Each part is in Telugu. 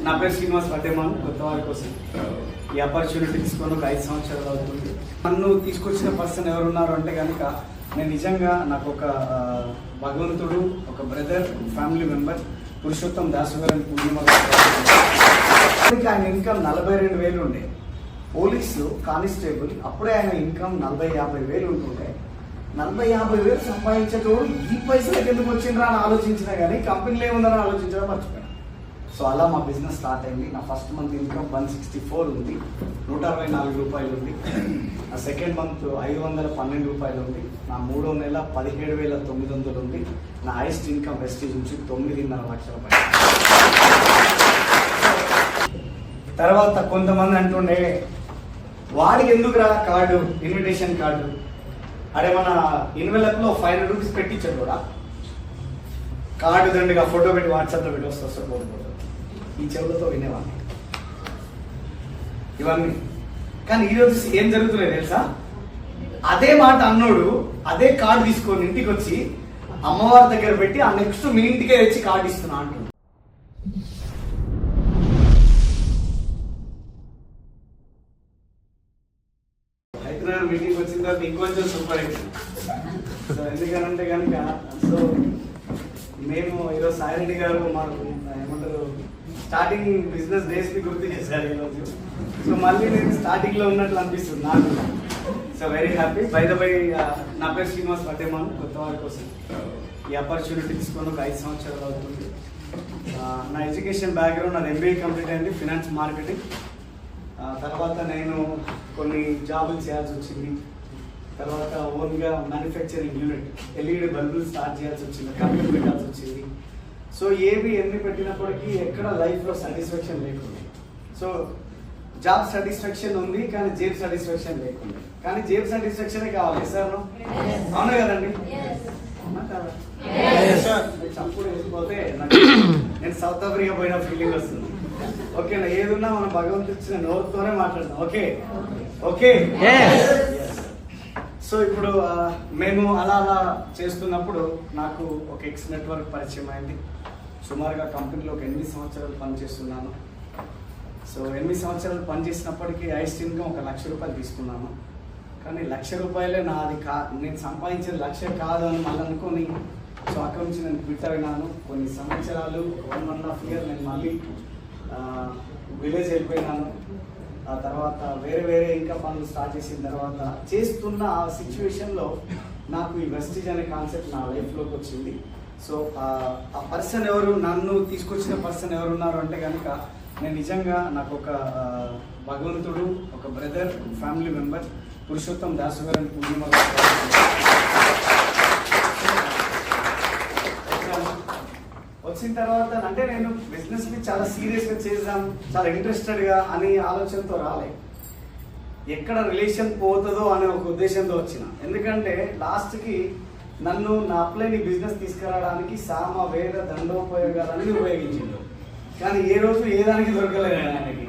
నా పేరు శ్రీనివాస్ పట్టేమాను. కొత్త వారి కోసం ఈ ఆపర్చునిటీ తీసుకొని ఒక 5 సంవత్సరాలు అవుతుంది. నన్ను తీసుకొచ్చిన పర్సన్ ఎవరున్నారు అంటే కనుక నేను నిజంగా నాకు ఒక భగవంతుడు, ఒక brother, family member Purushottam Dasu గారిని పూర్ణిమ. ఆయన ఇన్కమ్ 42,000 ఉండే. పోలీసు కానిస్టేబుల్ అప్పుడే ఆయన ఇన్కమ్ 40-50,000 ఉంటుండే. 40-50,000 సంపాదించేటోడు ఈ పైసలకు ఎందుకు వచ్చిండ్రా అని ఆలోచించినా కానీ కంపెనీలో ఏముందని ఆలోచించడం మర్చిపోయాను. సో అలా మా బిజినెస్ స్టార్ట్ అయింది. నా ఫస్ట్ మంత్ ఇన్కమ్ 164 ఉంది, 164 రూపాయలు ఉంది. నా సెకండ్ మంత్ 512 రూపాయలు ఉంది. నా మూడో నెల 17,900 ఉంది. నా హైయెస్ట్ ఇన్కమ్ వెస్టేజ్ నుంచి 9.5 లక్షల రూపాయలు. తర్వాత కొంతమంది అంటుండే వాడికి ఎందుకురా కార్డు, ఇన్విటేషన్ కార్డు, అడే మన ఇన్వెలప్ లో 500 రూపీస్ పెట్టించాడు కూడా. కార్డు దండిగా ఫోటో పెట్టి వాట్సాప్ లో పెట్టి వస్తారు ఫోటో ఈ చెవులతో వినేవాడిని ఇవన్నీ. కానీ ఈరోజు ఏం జరుగుతున్నాయి తెలుసా? అదే మాట అన్నోడు అదే కార్డు తీసుకొని ఇంటికి వచ్చి అమ్మవారి దగ్గర పెట్టి ఆ నెక్స్ట్ మీ ఇంటికే వచ్చి కార్డు ఇస్తున్నా అంటున్నాడు. హైదరాబాద్ మీటింగ్ వచ్చిన తర్వాత ఇంకొంచెం సూపర్ అయింది. సో ఎందుకనంటే కనుక సో మేము ఈరోజు సాయిరెడ్డి గారు మాకు ఏమంటారు స్టార్టింగ్ బిజినెస్ డేస్ ని గుర్తు చేశారు ఈరోజు. సో మళ్ళీ నేను స్టార్టింగ్ లో ఉన్నట్లు అనిపిస్తుంది నాకు. So very happy. By the by నా పేరు శ్రీనివాస్ పట్టేమాను. కొత్త వారి కోసం ఈ ఆపర్చునిటీ తీసుకొని ఒక 5 సంవత్సరాలు అవుతుంది. నా ఎడ్యుకేషన్ బ్యాక్గ్రౌండ్ నాది MBA కంప్లీట్ అయింది, ఫినాన్స్ మార్కెటింగ్. తర్వాత నేను కొన్ని జాబులు చేయాల్సి వచ్చింది. తర్వాత ఓన్గా మ్యానుఫ్యాక్చరింగ్ యూనిట్ LED బల్బులు స్టార్ట్ చేయాల్సి వచ్చింది, కంపెనీ పెట్టాల్సి వచ్చింది. సో ఎన్ని పెట్టినప్పటికీ ఎక్కడ లైఫ్లో సాటిస్ఫాక్షన్ లేకుండా. సో జాబ్ సాటిస్ఫాక్షన్ ఉంది కానీ జేబ్ సాటిస్ఫాక్షన్ లేకుండా. కానీ జేబ్ సాటిస్ఫాక్షనే కావాలి సార్, అవునా కదండి? చప్పుడు వేసిపోతే నేను సౌత్ ఆఫ్రికా పోయిన ఫీలింగ్ వస్తుంది. ఓకేనా? ఏదున్నా మనం భగవంతుడు ఇచ్చిన నోరుతోనే మాట్లాడతాం. Okay okay. సో ఇప్పుడు మేము అలా చేస్తున్నప్పుడు నాకు ఒక ఎక్స్ నెట్వర్క్ పరిచయం అయింది. సుమారుగా కంపెనీలో ఒక 8 సంవత్సరాలు పనిచేస్తున్నాను. సో 8 సంవత్సరాలు పనిచేసినప్పటికీ హైయెస్ట్ ఇన్కమ్ 1 లక్ష రూపాయలు తీసుకున్నాను. కానీ 1 లక్ష రూపాయలే నాది నేను సంపాదించిన 1 లక్ష కాదు అని మళ్ళీ అనుకొని సో అక్కడి నుంచి నేను క్విట్ అయినాను. కొన్ని సంవత్సరాలు 1.5 ఇయర్ నేను మళ్ళీ విలేజ్ వెళ్ళిపోయినాను. ఆ తర్వాత వేరే ఇంకా పనులు స్టార్ట్ చేసిన తర్వాత చేస్తున్న ఆ సిచ్యువేషన్లో నాకు ఈ వెస్టేజ్ అనే కాన్సెప్ట్ నా లైఫ్లోకి వచ్చింది. సో ఆ పర్సన్ ఎవరు, నన్ను తీసుకొచ్చిన పర్సన్ ఎవరున్నారు అంటే కనుక నేను నిజంగా నాకు ఒక భగవంతుడు, ఒక brother, family member Purushottam Dasu గారిని పూర్ణిమ. వచ్చిన తర్వాత అంటే నేను బిజినెస్ ని చాలా సీరియస్గా చేద్దాం, చాలా ఇంట్రెస్టెడ్గా అని ఆలోచనతో రాలే. ఎక్కడ రిలేషన్ పోతుందో అనే ఒక ఉద్దేశంతో వచ్చిన. ఎందుకంటే లాస్ట్కి నన్ను నా అప్లైని బిజినెస్ తీసుకురావడానికి సామ వేద దండోపయోగాలన్నీ ఉపయోగించిండు. కానీ ఏ రోజు ఏ దానికి దొరకలేదు ఆయనకి.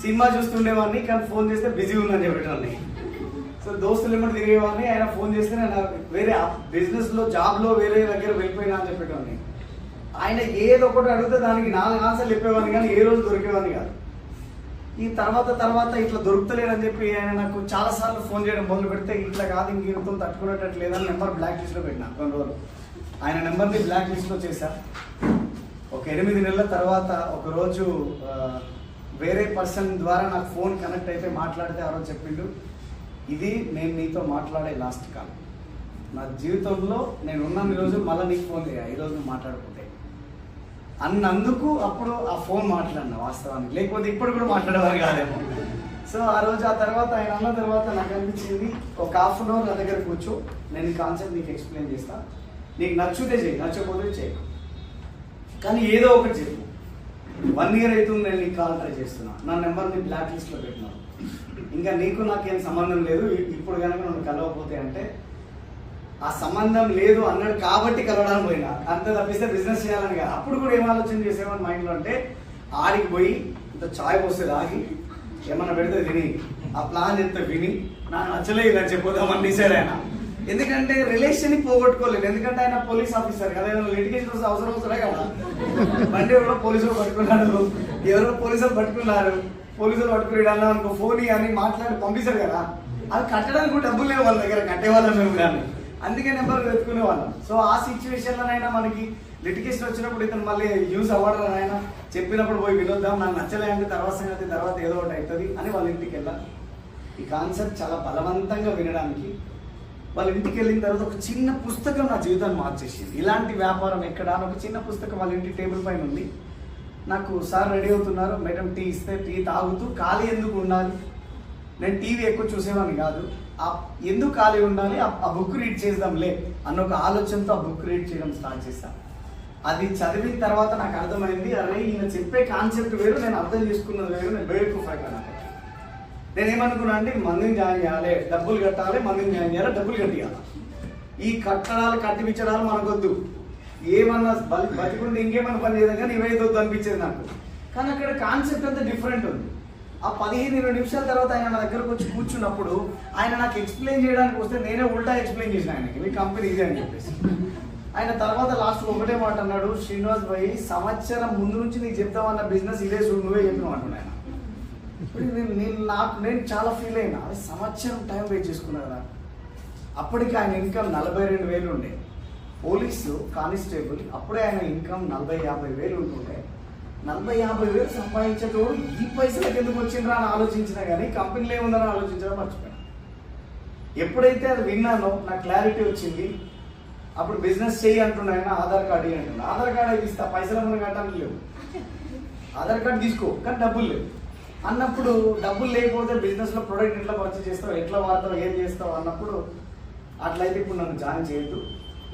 సినిమా చూస్తుండేవాడిని కానీ ఫోన్ చేస్తే బిజీ ఉందని చెప్పేటోని. సో దోస్తులు ఏమంటే తిరిగేవాడిని, ఆయన ఫోన్ చేస్తే నేను వేరే బిజినెస్లో జాబ్లో వేరే దగ్గర వెళ్ళిపోయినా అని చెప్పేటోని. ఆయన ఏదో ఒకటి అడిగితే దానికి 4 ఆన్సర్లు చెప్పేవాడిని కానీ ఏ రోజు దొరికేవాడిని కాదు. ఈ తర్వాత ఇట్లా దొరుకుతలేదని చెప్పి ఆయన నాకు చాలాసార్లు ఫోన్ చేయడం మొదలు పెడితే ఇట్లా కాదు ఇంకేతో తట్టుకునేటట్టు లేదని నెంబర్ బ్లాక్ లిస్ట్లో పెట్టినా. కొన్ని రోజులు ఆయన నెంబర్ని బ్లాక్ లిస్ట్లో చేశా. ఒక 8 నెలల తర్వాత ఒకరోజు వేరే పర్సన్ ద్వారా నాకు ఫోన్ కనెక్ట్ అయితే మాట్లాడితే ఆ రోజు చెప్పిండు, ఇది నేను నీతో మాట్లాడే లాస్ట్ కాల్. నా జీవితంలో నేను ఉన్నన్ని రోజులు మళ్ళీ నీకు ఫోన్ చేయ, ఈరోజు నువ్వు మాట్లాడకపోతే అన్నందుకు అప్పుడు ఆ ఫోన్ మాట్లాడినా వాస్తవానికి, లేకపోతే ఇప్పుడు కూడా మాట్లాడేవారు కాదేమో. సో ఆ రోజు ఆ తర్వాత ఆయన అన్న తర్వాత నాకు అనిపించింది ఒక ½ అన్ అవర్ నా దగ్గర కూర్చో, నేను ఈ కాన్సెప్ట్ నీకు ఎక్స్ప్లెయిన్ చేస్తా, నీకు నచ్చితే చేయి, నచ్చకపోతే చేయకు, కానీ ఏదో ఒకటి చెప్పు. 1 ఇయర్ అవుతుంది నేను నీకు కాల్ ట్రై చేస్తున్నా, నా నెంబర్ని బ్లాక్ లిస్ట్లో పెట్టినాను, ఇంకా నీకు నాకేం సంబంధం లేదు, ఇప్పుడు కనుక నన్ను కలవకపోతే అంటే ఆ సంబంధం లేదు అన్నాడు కాబట్టి కలవడానికి పోయినా, అంతే తప్పిస్తే బిజినెస్ చేయాలని కాదు. అప్పుడు కూడా ఏం ఆలోచన చేసేవాడిని మైండ్లో అంటే ఆడికి పోయి ఇంత చాయ్ పోస్తే తాగి ఏమన్నా పెడితే తిని ఆ ప్లాన్ చెప్తే విని నాకు నచ్చలేదు ఇలా చెప్పొద్దామని డిసైడ్ అయినా. ఎందుకంటే రిలేషన్ ని పోగొట్టుకోలేదు. ఎందుకంటే ఆయన పోలీస్ ఆఫీసర్ కదా, లిటిగేషన్ అవసరం అవుతాడే కదా. బండి ఎవరో పోలీసులు పట్టుకున్నాడు, ఎవరో పోలీసులు పట్టుకున్నారు, పోలీసులు పట్టుకున్నాడు అనుకో ఫోన్ అని మాట్లాడి పంపిస్తారు కదా. అది కట్టడానికి కూడా డబ్బులు లేవు వాళ్ళ దగ్గర, కట్టేవాళ్ళం మేము కానీ. అందుకే నెంబర్ వెతుకునే వాళ్ళం. సో ఆ సిచ్యువేషన్ లోనైనా మనకి లిటిగేషన్ వచ్చినప్పుడు ఇతను మళ్ళీ యూజ్ అవ్వడం ఆయన చెప్పినప్పుడు పోయి వినొద్దాం, నాకు నచ్చలే అంటే తర్వాత సంగతి తర్వాత ఏదో ఒకటి అవుతుంది అని వాళ్ళ ఇంటికి వెళ్ళాలి. ఈ కాన్సెప్ట్ చాలా బలవంతంగా వినడానికి వాళ్ళ ఇంటికి వెళ్ళిన తర్వాత ఒక చిన్న పుస్తకం నా జీవితాన్ని మార్చేసింది. ఇలాంటి వ్యాపారం ఎక్కడ అని ఒక చిన్న పుస్తకం వాళ్ళ ఇంటి టేబుల్ పైన ఉంది. నాకు సార్ రెడీ అవుతున్నారు, మేడం టీ ఇస్తే టీ తాగుతూ ఖాళీ ఎందుకు ఉండాలి, నేను టీవీ ఎక్కువ చూసేవాడిని కాదు, ఎందుకు ఖాళీ ఉండాలి, ఆ బుక్ రీడ్ చేద్దాంలే అన్న ఒక ఆలోచనతో ఆ బుక్ రీడ్ చేయడం స్టార్ట్ చేశాను. అది చదివిన తర్వాత నాకు అర్థమైంది, అరే ఈయన చెప్పే కాన్సెప్ట్ వేరు, నేను అర్థం చేసుకున్నది వేరు, నేను బేవకూఫ్ అయిపోయాను. నేనేమనుకున్నా అంటే మందిని జాయిన్ చేయాలి, డబ్బులు కట్టాలి, మందిని జాయిన్ చేయాలి, డబ్బులు కట్టియాలి. ఈ కట్టడాలు కట్టిపించడాలు మనకొద్దు, ఏమన్నా బతికుంటే ఇంకేమన్నా పని చేయదు కానీ ఇవేది వద్దు అనిపించేది నాకు. కానీ అక్కడ కాన్సెప్ట్ అంతా డిఫరెంట్ ఉంది. ఆ 15-20 నిమిషాల తర్వాత ఆయన నా దగ్గరకు వచ్చి కూర్చున్నప్పుడు ఆయన నాకు ఎక్స్ప్లెయిన్ చేయడానికి వస్తే నేనే ఉల్టా ఎక్స్ప్లెయిన్ చేసిన ఆయనకి, మీ కంపెనీ ఇదే అని చెప్పేసి. ఆయన తర్వాత లాస్ట్ ఒకటే మాట అన్నాడు, శ్రీనివాస్ భాయ్ సంవత్సరం ముందు నుంచి నీకు చెప్తామన్న బిజినెస్ ఇదే చూడు, నువ్వే చెప్పినావు అంటున్నా ఆయన. నేను చాలా ఫీల్ అయినా, అది సంవత్సరం టైం వెయిట్ చేసుకున్నా కదా. అప్పటికి ఆయన ఇన్కమ్ 42,000 ఉండే, పోలీసు కానిస్టేబుల్. అప్పుడే ఆయన ఇన్కమ్ 40-50 ఉంటుండే. 40-50 సంపాదించేటోడు ఈ పైసలకు ఎందుకు వచ్చిండ్రా అని ఆలోచించినా కానీ కంపెనీలో ఏముందని ఆలోచించడం మర్చిపోయాను. ఎప్పుడైతే అది విన్నానో నాకు క్లారిటీ వచ్చింది. అప్పుడు బిజినెస్ చేయి అంటున్నా ఆయన, ఆధార్ కార్డు ఇవ్వండి అంటున్నా. ఆధార్ కార్డు ఇస్తా, పైసలు మనం కట్టడానికి లేవు, ఆధార్ కార్డు తీసుకో కానీ డబ్బులు లేవు అన్నప్పుడు, డబ్బులు లేకపోతే బిజినెస్లో ప్రొడక్ట్ ఎట్లా పర్చేస్ చేస్తావు, ఎట్లా వాడతావు, ఏం చేస్తావు అన్నప్పుడు, అట్లయితే ఇప్పుడు నన్ను జాయిన్ చేయొద్దు,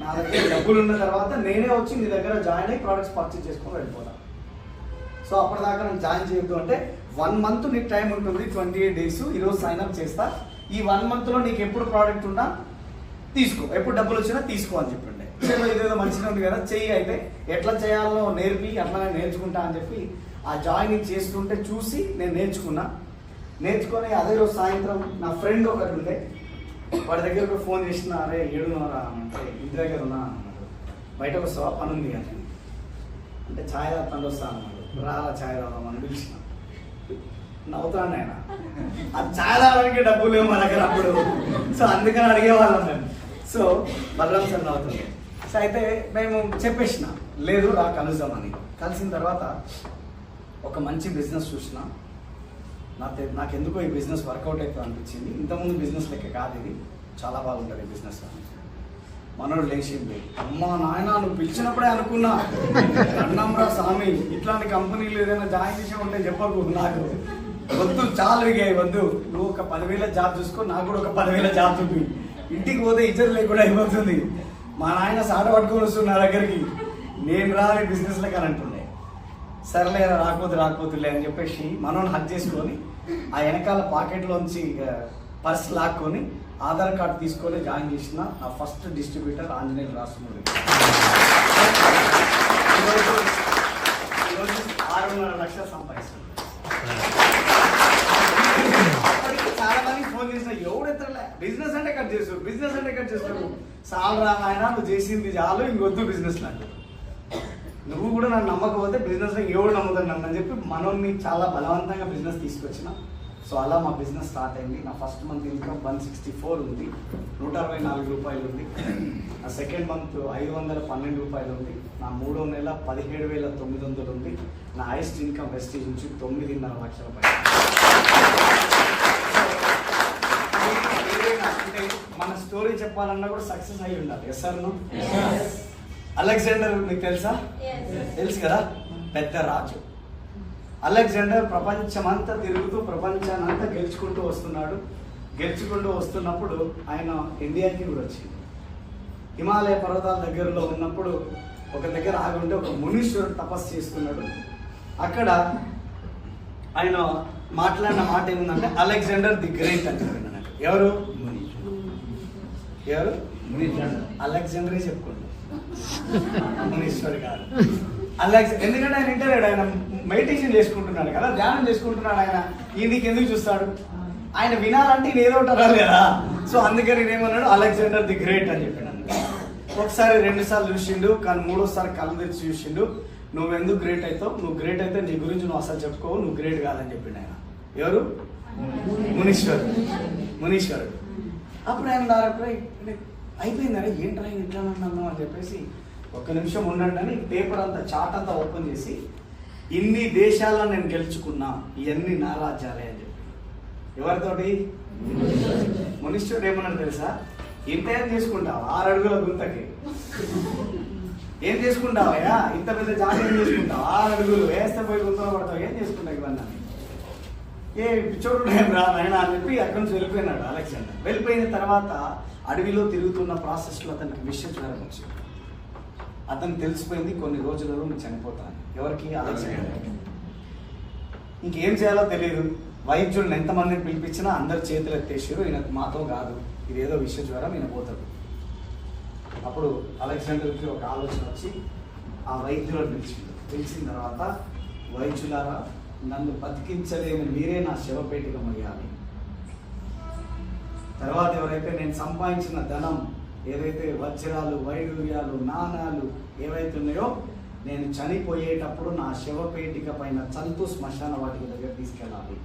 నా దగ్గర డబ్బులు ఉన్న తర్వాత నేనే వచ్చి నీ దగ్గర జాయిన్ అయ్యి ప్రోడక్ట్స్ పర్చేస్ చేసుకొని వెళ్ళిపోతాను. సో అప్పటిదాకా నన్ను జాయిన్ చేయొద్దు అంటే 1 month నీకు టైం ఉంటుంది, 28 days. ఈరోజు సైన్అప్ చేస్తా, ఈ 1 monthలో నీకు ఎప్పుడు ప్రోడక్ట్ ఉన్నా తీసుకో, ఎప్పుడు డబ్బులు వచ్చినా తీసుకో అని చెప్పిండే. ఇదేదో మంచిగా ఉంది కదా, చెయ్యి అయితే ఎట్లా చేయాలో నేర్పి అట్లా నేర్చుకుంటా అని చెప్పి ఆ జాయినింగ్ చేస్తుంటే చూసి నేను నేర్చుకొని అదే రోజు సాయంత్రం నా ఫ్రెండ్ ఒకటి ఉండే, వాడి దగ్గరకు ఫోన్ చేసిన, అరే 7:30 అంటే ఇంటి దగ్గర ఉన్నా అన్నాడు, బయటకు వస్తావా పని ఉంది అని అంటే, ఛాయ్ తాగుతాను వస్తా అన్నాడు. రాలా ఛాయ్ తాగుదామని పిలిచిన, నవ్వుతాను ఆయన, అది ఛాయ్ తాగడానికి డబ్బులు లేవు మా దగ్గర అప్పుడు, సో అందుకని అడిగేవాళ్ళం మేము. సో బలరాం సార్ నవ్వుతుంది. సో అయితే మేము చెప్పేసిన, లేదు రా కలుద్దామని. కలిసిన తర్వాత ఒక మంచి బిజినెస్ చూసిన, నాకెందుకో ఈ బిజినెస్ వర్కౌట్ అవుతుంది అనిపించింది. ఇంతకుముందు బిజినెస్ లెక్క కాదు ఇది, చాలా బాగుంటుంది ఈ బిజినెస్. మనోడు లేచింది, అమ్మా నాయన నువ్వు పిలిచినప్పుడే అనుకున్నా, అన్నంరా స్వామి ఇట్లాంటి కంపెనీలు ఏదైనా జాయిన్ చేసి ఉంటే చెప్పకు, నాకు వద్దు చాలు ఇక వద్దు, నువ్వు ఒక 10,000 జాబ్ చూసుకో, నాకు కూడా ఒక 10,000 జాబ్ చూపి, ఇంటికి పోతే ఇజ్జత్ లేకుండా అయిపోతుంది, మా నాయన సాట పట్టుకొని వస్తుంది నా దగ్గరికి, నేను రాని బిజినెస్లకి అని అంటుండే. సరేలేరా రాకపోతులే అని చెప్పేసి మనోని హక్ చేసుకొని ఆ వెనకాల పాకెట్లోంచి పర్స్ లాక్కొని ఆధార్ కార్డు తీసుకొని జాయిన్ చేసిన నా ఫస్ట్ డిస్ట్రిబ్యూటర్ ఆంజనేయ రాష్ట్రంలో. ఈరోజు 6.5 లక్షలు సంపాదిస్తున్నాను. అప్పటికి చాలా మంది ఫోన్ చేసిన, ఎవడెత్తలే బిజినెస్ అంటే కట్ చేస్తారు, చాలు రా ఆయన నువ్వు చేసింది చాలు, ఇంకొద్దు బిజినెస్ లాంటి. నువ్వు కూడా నన్ను నమ్మకపోతే బిజినెస్లో ఎవడు నమ్ముతాను నన్ను అని చెప్పి మనోని చాలా బలవంతంగా బిజినెస్ తీసుకొచ్చిన. సో అలా మా బిజినెస్ స్టార్ట్ అయింది. నా ఫస్ట్ మంత్ ఇన్కమ్ 164 ఉంది, 164 రూపాయలు ఉంది. నా సెకండ్ మంత్ 512 రూపాయలు ఉంది. నా 3వ నెల 17,900 ఉంది. నా హైయెస్ట్ ఇన్కమ్ వెస్టేజ్ నుంచి 9.5 లక్షల రూపాయలు. అంటే మన స్టోరీ చెప్పాలన్నా కూడా సక్సెస్ అయి ఉండాలి. Yes sir? అలెగ్జాండర్ మీకు తెలుసా? తెలుసు కదా, పెద్ద రాజు అలెగ్జాండర్ ప్రపంచమంతా తిరుగుతూ ప్రపంచానంతా గెలుచుకుంటూ వస్తున్నప్పుడు ఆయన ఇండియాకి కూడా వచ్చింది. హిమాలయ పర్వతాల దగ్గరలో ఉన్నప్పుడు ఒక దగ్గర ఆగుంటే ఒక మునీశ్వరుడు తపస్సు చేస్తున్నాడు. అక్కడ ఆయన మాట్లాడిన మాట ఏముందంటే అలెగ్జాండర్ ది గ్రేట్ అని చెప్పిన. ఎవరు? అలెగ్జాండరే చెప్పుకోండి, మునీశ్వర్ గారు. ఎందుకంటే ఆయన ఇంటర్వ్యూ, ఆయన మెడిటేషన్ చేసుకుంటున్నాడు కదా, ధ్యానం చేసుకుంటున్నాడు. ఆయన ఈయనకి ఎందుకు చూస్తాడు? ఆయన వినాలంటే ఈయన ఏదో ఒకటి అనాలి కదా. సో అందుకని నేనేమన్నాడు, అలెగ్జాండర్ ది గ్రేట్ అని చెప్పినాను. ఒకసారి 2 సార్లు చూసిండు, కానీ 3వ సారి కళ్ళు తెరిచి చూసిండు. నువ్వు ఎందుకు గ్రేట్ అవుతావు, నువ్వు గ్రేట్ అయితే నీ గురించి నువ్వు అసలు చెప్పుకోవు, నువ్వు గ్రేట్ కాదని చెప్పిండు ఆయన. ఎవరు? మునీశ్వరుడు. అప్పుడు ఆయన దాదాపు అయిపోయిందని ఏంట్రా ఇట్లా అన్నాను అని చెప్పేసి, 1 నిమిషం ఉండండి అని పేపర్ అంతా చాట్ అంతా ఓపెన్ చేసి, ఇన్ని దేశాలను నేను గెలుచుకున్నా, ఇవన్నీ నా రాజ్యాలే అని చెప్పి. ఎవరితోటి? మునీశ్వరుడు ఏమన్నాడు తెలుసా? ఇంత ఏం చేసుకుంటావా 6 అడుగుల గుంతకి? ఏం చేసుకుంటావయ్యా ఇంత పెద్ద జాతి? ఏం చేసుకుంటావు? 6 అడుగులు వేస్తే పోయి గుంతలో పడతావు, ఏం చేసుకుంటావు ఇవన్నీ? ఏ పిచ్చోడు ఏం రా నాయన అని చెప్పి అక్కడి నుంచి వెళ్ళిపోయినాడు అలెగ్జాండర్. వెళ్ళిపోయిన తర్వాత అడవిలో తిరుగుతున్న ప్రాసెస్లో అతనికి విషయం వచ్చింది. అతను తెలిసిపోయింది కొన్ని రోజులలో నేను చనిపోతాను. ఎవరికి? అలెగ్జాండర్. ఇంకేం చేయాలో తెలియదు. వైద్యులను ఎంతమందిని పిలిపించినా అందరు చేతులు ఎత్తేసారు, ఈయనకు మాతో కాదు, ఇదేదో విష జ్వరం, ఈయన పోతాడు. అప్పుడు అలెగ్జాండర్కి ఒక ఆలోచన వచ్చి ఆ వైద్యులను పిలిచిన తర్వాత, వైద్యులారా, నన్ను బతికించలేని మీరే నా శవపేటిక మొయ్యాలి. తర్వాత ఎవరైతే నేను సంపాదించిన ధనం, ఏదైతే వజ్రాలు, వైడూర్యాలు, నాణాలు ఏవైతే ఉన్నాయో, నేను చనిపోయేటప్పుడు నా శవపేటిక పైన చంతు శ్మశాన వాటిక దగ్గర తీసుకెళ్ళాలి.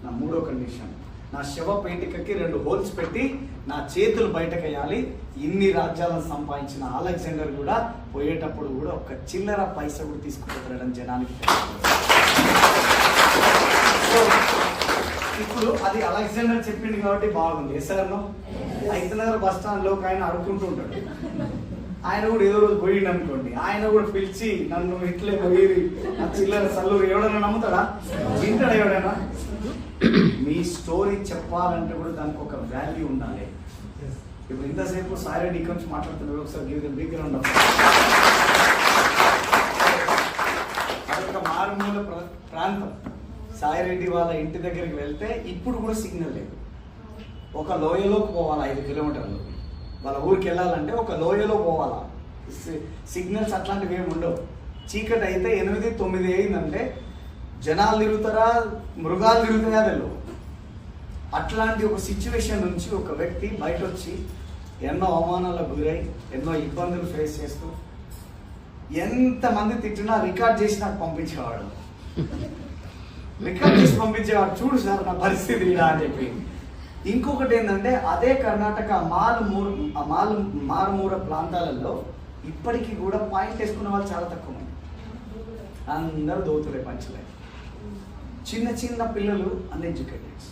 నా 3వ కండిషన్, నా శవపేటికకి 2 హోల్స్ పెట్టి నా చేతులు బయటకేయాలి. ఇన్ని రాజ్యాలను సంపాదించిన అలెగ్జాండర్ కూడా పోయేటప్పుడు కూడా ఒక చిల్లర పైస కూడా తీసుకుపోతాడని జనానికి. ఇప్పుడు అది అలెగ్జాండర్ చెప్పింది కాబట్టి బాగుంది. ఎస్ఆర్నో హైదరాబాద్ బస్ స్టాండ్ లో ఆయన అడుక్కుంటూ ఉంటాడు. ఆయన కూడా ఏదో రోజు పోయిండు అనుకోండి, ఆయన కూడా పిలిచి నన్ను ఇట్లే పోయేది నా చిల్లర సల్లూరు ఎవడైనా నమ్ముతాడా? వింటాడా ఎవడైనా? మీ స్టోరీ చెప్పాలంటే కూడా దానికి ఒక వాల్యూ ఉండాలి. ఇప్పుడు ఇంతసేపు సాయిరెడ్డి ఇక్కడ నుంచి మాట్లాడుతున్నారు, ఒకసారి give them big round of. అదొక మారుమూల ప్రాంతం. సాయిరెడ్డి వాళ్ళ ఇంటి దగ్గరికి వెళ్తే ఇప్పుడు కూడా సిగ్నల్ లేదు. ఒక లోయలోకి పోవాలి 5 కిలోమీటర్లు. వాళ్ళ ఊరికి వెళ్ళాలంటే ఒక లోయలో పోవాలా. సిగ్నల్స్ అట్లాంటివి ఏమి ఉండవు. చీకటి అయితే 8, 9 అయిందంటే జనాలు తిరుగుతారా, మృగాలు తిరుగుతాయా తెలియదు. అట్లాంటి ఒక సిచ్యువేషన్ నుంచి ఒక వ్యక్తి బయట వచ్చి ఎన్నో అవమానాలకు గురై, ఎన్నో ఇబ్బందులు ఫేస్ చేస్తూ, ఎంతమంది తిట్టినా రికార్డ్ చేసి నాకు పంపించేవాడు. రికార్డ్ చేసి పంపించేవాడు, చూడు సార్ నా పరిస్థితి ఇలా అని చెప్పి. ఇంకొకటి ఏంటంటే, అదే కర్ణాటక మారుమూర ప్రాంతాలలో ఇప్పటికీ కూడా పాయింట్ వేసుకున్న వాళ్ళు చాలా తక్కువ మంది. అందరూ దోతులే, పంచలే. చిన్న చిన్న పిల్లలు అన్ఎడ్యుకేటెడ్స్.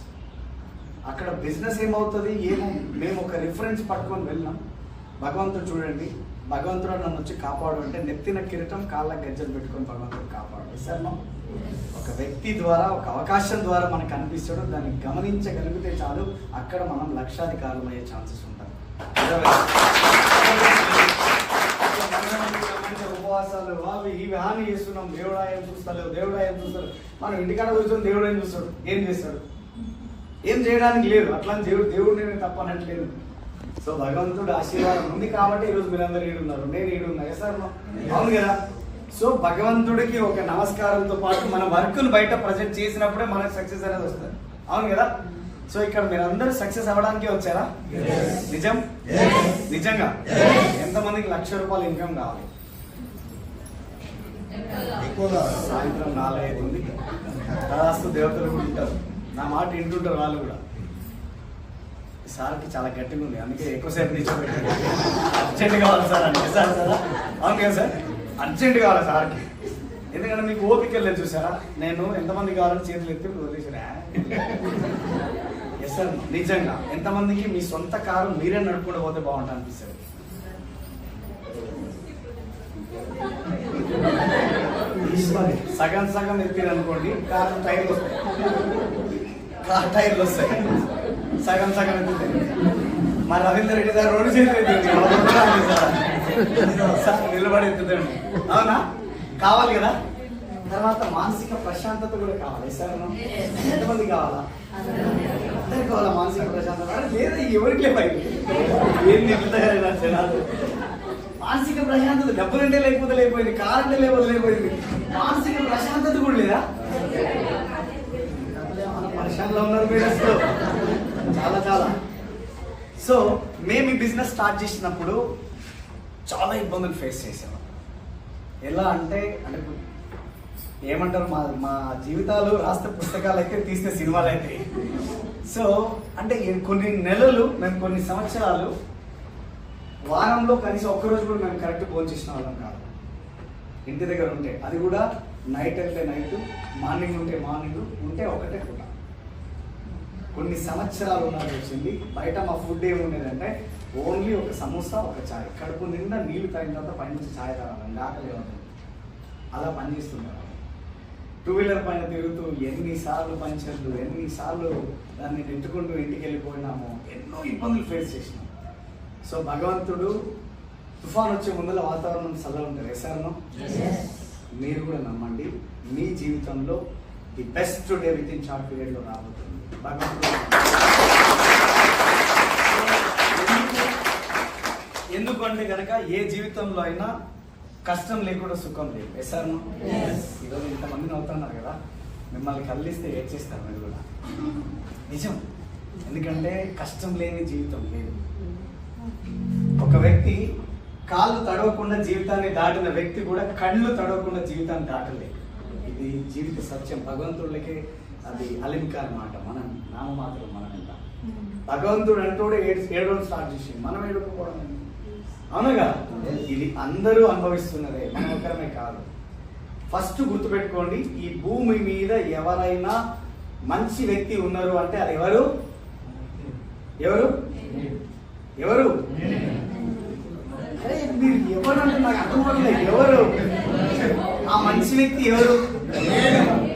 అక్కడ బిజినెస్ ఏమవుతుంది ఏమో, మేము ఒక రిఫరెన్స్ పట్టుకొని వెళ్ళినాం. భగవంతుడు చూడండి, భగవంతుడు నన్ను వచ్చి కాపాడు అంటే నెత్తిన కిరీటం, కాళ్ళ గజ్జలు పెట్టుకొని భగవంతుడు కాపాడు. సార్ ఒక వ్యక్తి ద్వారా, ఒక అవకాశం ద్వారా మనకు అనిపిస్తాడు, దాన్ని గమనించగలిగితే చాలు, అక్కడ మనం లక్షాధికారులు అయ్యే ఛాన్సెస్ ఉంటాయి. ఉపవాసాలు అవి ఇవి హాని చేస్తున్నాం, దేవుడా ఏం చూస్తాడు, దేవుడా ఏం చూస్తాడు. మనం ఇంటికాడ కూర్చొని దేవుడు ఏం చూస్తాడు, ఏం చేస్తాడు? ఏం చేయడానికి లేదు. అట్లా దేవుడు నేను తప్పనట్లేదు. సో భగవంతుడు ఆశీర్వాదం ఉంది కాబట్టి ఈరోజు మీరందరూ ఈడున్నారు, నేను ఈడున్నా. సార్ అవును కదా. సో భగవంతుడికి ఒక నమస్కారంతో పాటు మన వర్క్ను బయట ప్రజెంట్ చేసినప్పుడే మనకు సక్సెస్ అనేది వస్తుంది. అవును కదా. సో ఇక్కడ మీరందరూ సక్సెస్ అవ్వడానికి వచ్చారా? నిజం? నిజంగా ఎంతమందికి ₹1,00,000 ఇన్కమ్ కావాలి? సాయంత్రం 4-5 ఉంది. తదాస్తు దేవతలు కూడా ఉంటారు, నా మాట వింటుంటారు వాళ్ళు కూడా. సార్కి చాలా గట్టిగా ఉంది, అందుకే ఎక్కువసేపు నిల్చోబెట్టారు. అర్జెంట్ కావాలి సార్ అంటే. సార్ కదా, అవును కదా సార్, అర్జెంట్ కావాలి సార్కి. ఎందుకంటే మీకు ఓపిక లేదు. చూసారా, నేను ఎంతమంది కావాలని చేతులు ఎత్తి వదిలేసారా? ఎస్ సార్, నిజంగా ఎంతమందికి మీ సొంత కారు మీరే నడుపుకుంటూ పోతే బాగుంటుంది అనిపిస్తుంది? సగం సగం ఎత్తిరు అనుకోండి, కారు టైర్లు వస్తాయి, కార్ టైర్లు వస్తాయి. సగం సగం ఎత్తుతాయి. మా రవీందర్ రెడ్డి గారు 2 చేతులు ఎత్తుతాడు, నిలబడి ఎత్తుతాడు. అవునా? కావాలి కదా. తర్వాత మానసిక ప్రశాంతత కూడా కావాలి. సార్ ఎంతమంది కావాలా? అందరికి కావాలా మానసిక ప్రశాంతత? లేదా ఎవరికి లేపాయి ఏం నిలుతాయా జనాలు? మానసిక ప్రశాంతత డబ్బులంటే లేకపోతే లేకపోయింది, కారంటే లేకపోతే లేకపోయింది, మానసిక ప్రశాంతత కూడా లేదా? మన పరిశాంతలో ఉన్నారు మీరు. సో మేము ఈ బిజినెస్ స్టార్ట్ చేసినప్పుడు చాలా ఇబ్బందులు ఫేస్ చేసాము. ఎలా అంటే ఏమంటారు, మా జీవితాలు రాస్తే పుస్తకాలు అయితే తీస్తే సినిమాలు అయితే. సో అంటే కొన్ని నెలలు మేము కొన్ని సంవత్సరాలు వారంలో కనీసం ఒక్కరోజు కూడా మేము కరెక్ట్ భోజనం చేసిన వాళ్ళం కాదు. ఇంటి దగ్గర ఉంటే అది కూడా నైట్ వెళ్తే నైట్, మార్నింగ్ ఉంటే మార్నింగ్, ఉంటే ఒకటే పూట. కొన్ని సంవత్సరాలు ఉండాల్సి వచ్చింది. బయట మా ఫుడ్ ఏముండేదంటే ఓన్లీ ఒక సమోసా, ఒక ఛాయ్, కడుపు నిండా నీళ్లు తాగిన తర్వాత పైనుంచి ఛాయ్ తాగాలి, ఆకలి ఉంటుంది. అలా పనిచేస్తున్నారు. 2 వీలర్ పైన తిరుగుతూ ఎన్నిసార్లు పంచర్లు, ఎన్నిసార్లు దాన్ని నెట్టుకుంటూ ఇంటికి వెళ్ళిపోయినాము. ఎన్నో ఇబ్బందులు ఫేస్ చేసినాము. సో భగవంతుడు తుఫాన్ వచ్చే ముందర వాతావరణం చల్లగా ఉంటుంది. ఎసార్నో మీరు కూడా నమ్మండి, మీ జీవితంలో the best day with in short పీరియడ్లో రాబోతుంది. భగవంతుడు ఎందుకంటే కనుక ఏ జీవితంలో అయినా కష్టం లేకుండా సుఖం లేదు. ఎసార్నో ఈరోజు ఇంతమంది నవ్వుతున్నారు కదా, మిమ్మల్ని కదిలిస్తే ఏడ్చేస్తారు మీరు కూడా. నిజం. ఎందుకంటే కష్టం లేని జీవితం లేదు. ఒక వ్యక్తి కాళ్ళు తడవకుండా జీవితాన్ని దాటిన వ్యక్తి కూడా కళ్ళు తడవకుండా జీవితాన్ని దాటలేదు. ఇది జీవిత సత్యం. భగవంతుడికి అది అలింక అన్నమాట. మనం నామమాత్రం మనం ఎంత భగవంతుడు అంటూ ఏడవడం స్టార్ట్ చేసింది, మనం ఏడుకోవడం అవునుగా. ఇది అందరూ అనుభవిస్తున్నదే, మనం ఒకరమే కాదు. ఫస్ట్ గుర్తుపెట్టుకోండి, ఈ భూమి మీద ఎవరైనా మంచి వ్యక్తి ఉన్నారు అంటే అది ఎవరు? ఎవరు? ఎవరు? అరే మీరు ఎవరు అంటే నాకు అర్థమవుతుంది. ఎవరు ఆ మంచి వ్యక్తి? ఎవరు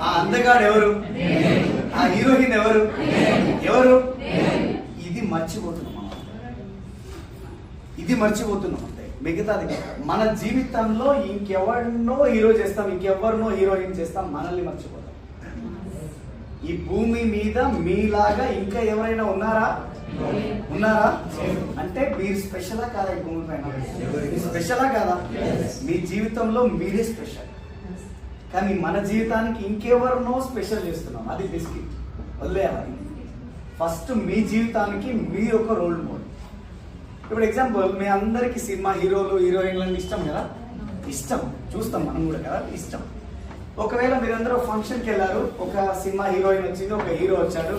ఆ అందగాడు? ఎవరు ఆ హీరోయిన్? ఎవరు? ఎవరు? ఇది మర్చిపోతున్నాం మనం. ఇది మర్చిపోతున్నాం అంతే. మిగతాది మన జీవితంలో ఇంకెవరినో హీరో చేస్తాం, ఇంకెవరినో హీరోయిన్ చేస్తాం, మనల్ని మర్చిపోతాం. ఈ భూమి మీద మీలాగా ఇంకా ఎవరైనా ఉన్నారా? ఉన్నారా? అంటే మీరు స్పెషలా కాదా? ఈ భూమి పైన స్పెషలా కాదా? మీ జీవితంలో మీరే స్పెషల్. కానీ మన జీవితానికి ఇంకెవరినో స్పెషల్ చేస్తున్నాం. అది బిస్కెట్ వదిలేయాలి. ఫస్ట్ మీ జీవితానికి మీరు ఒక రోల్ మోడల్. ఇప్పుడు ఎగ్జాంపుల్, మీ అందరికి సినిమా హీరోలు హీరోయిన్లు ఇష్టం కదా, ఇష్టం, చూస్తాం మనం కూడా కదా, ఇష్టం. ఒకవేళ మీరందరూ ఫంక్షన్కి వెళ్ళారు, ఒక సినిమా హీరోయిన్ వచ్చింది, ఒక హీరో వచ్చాడు,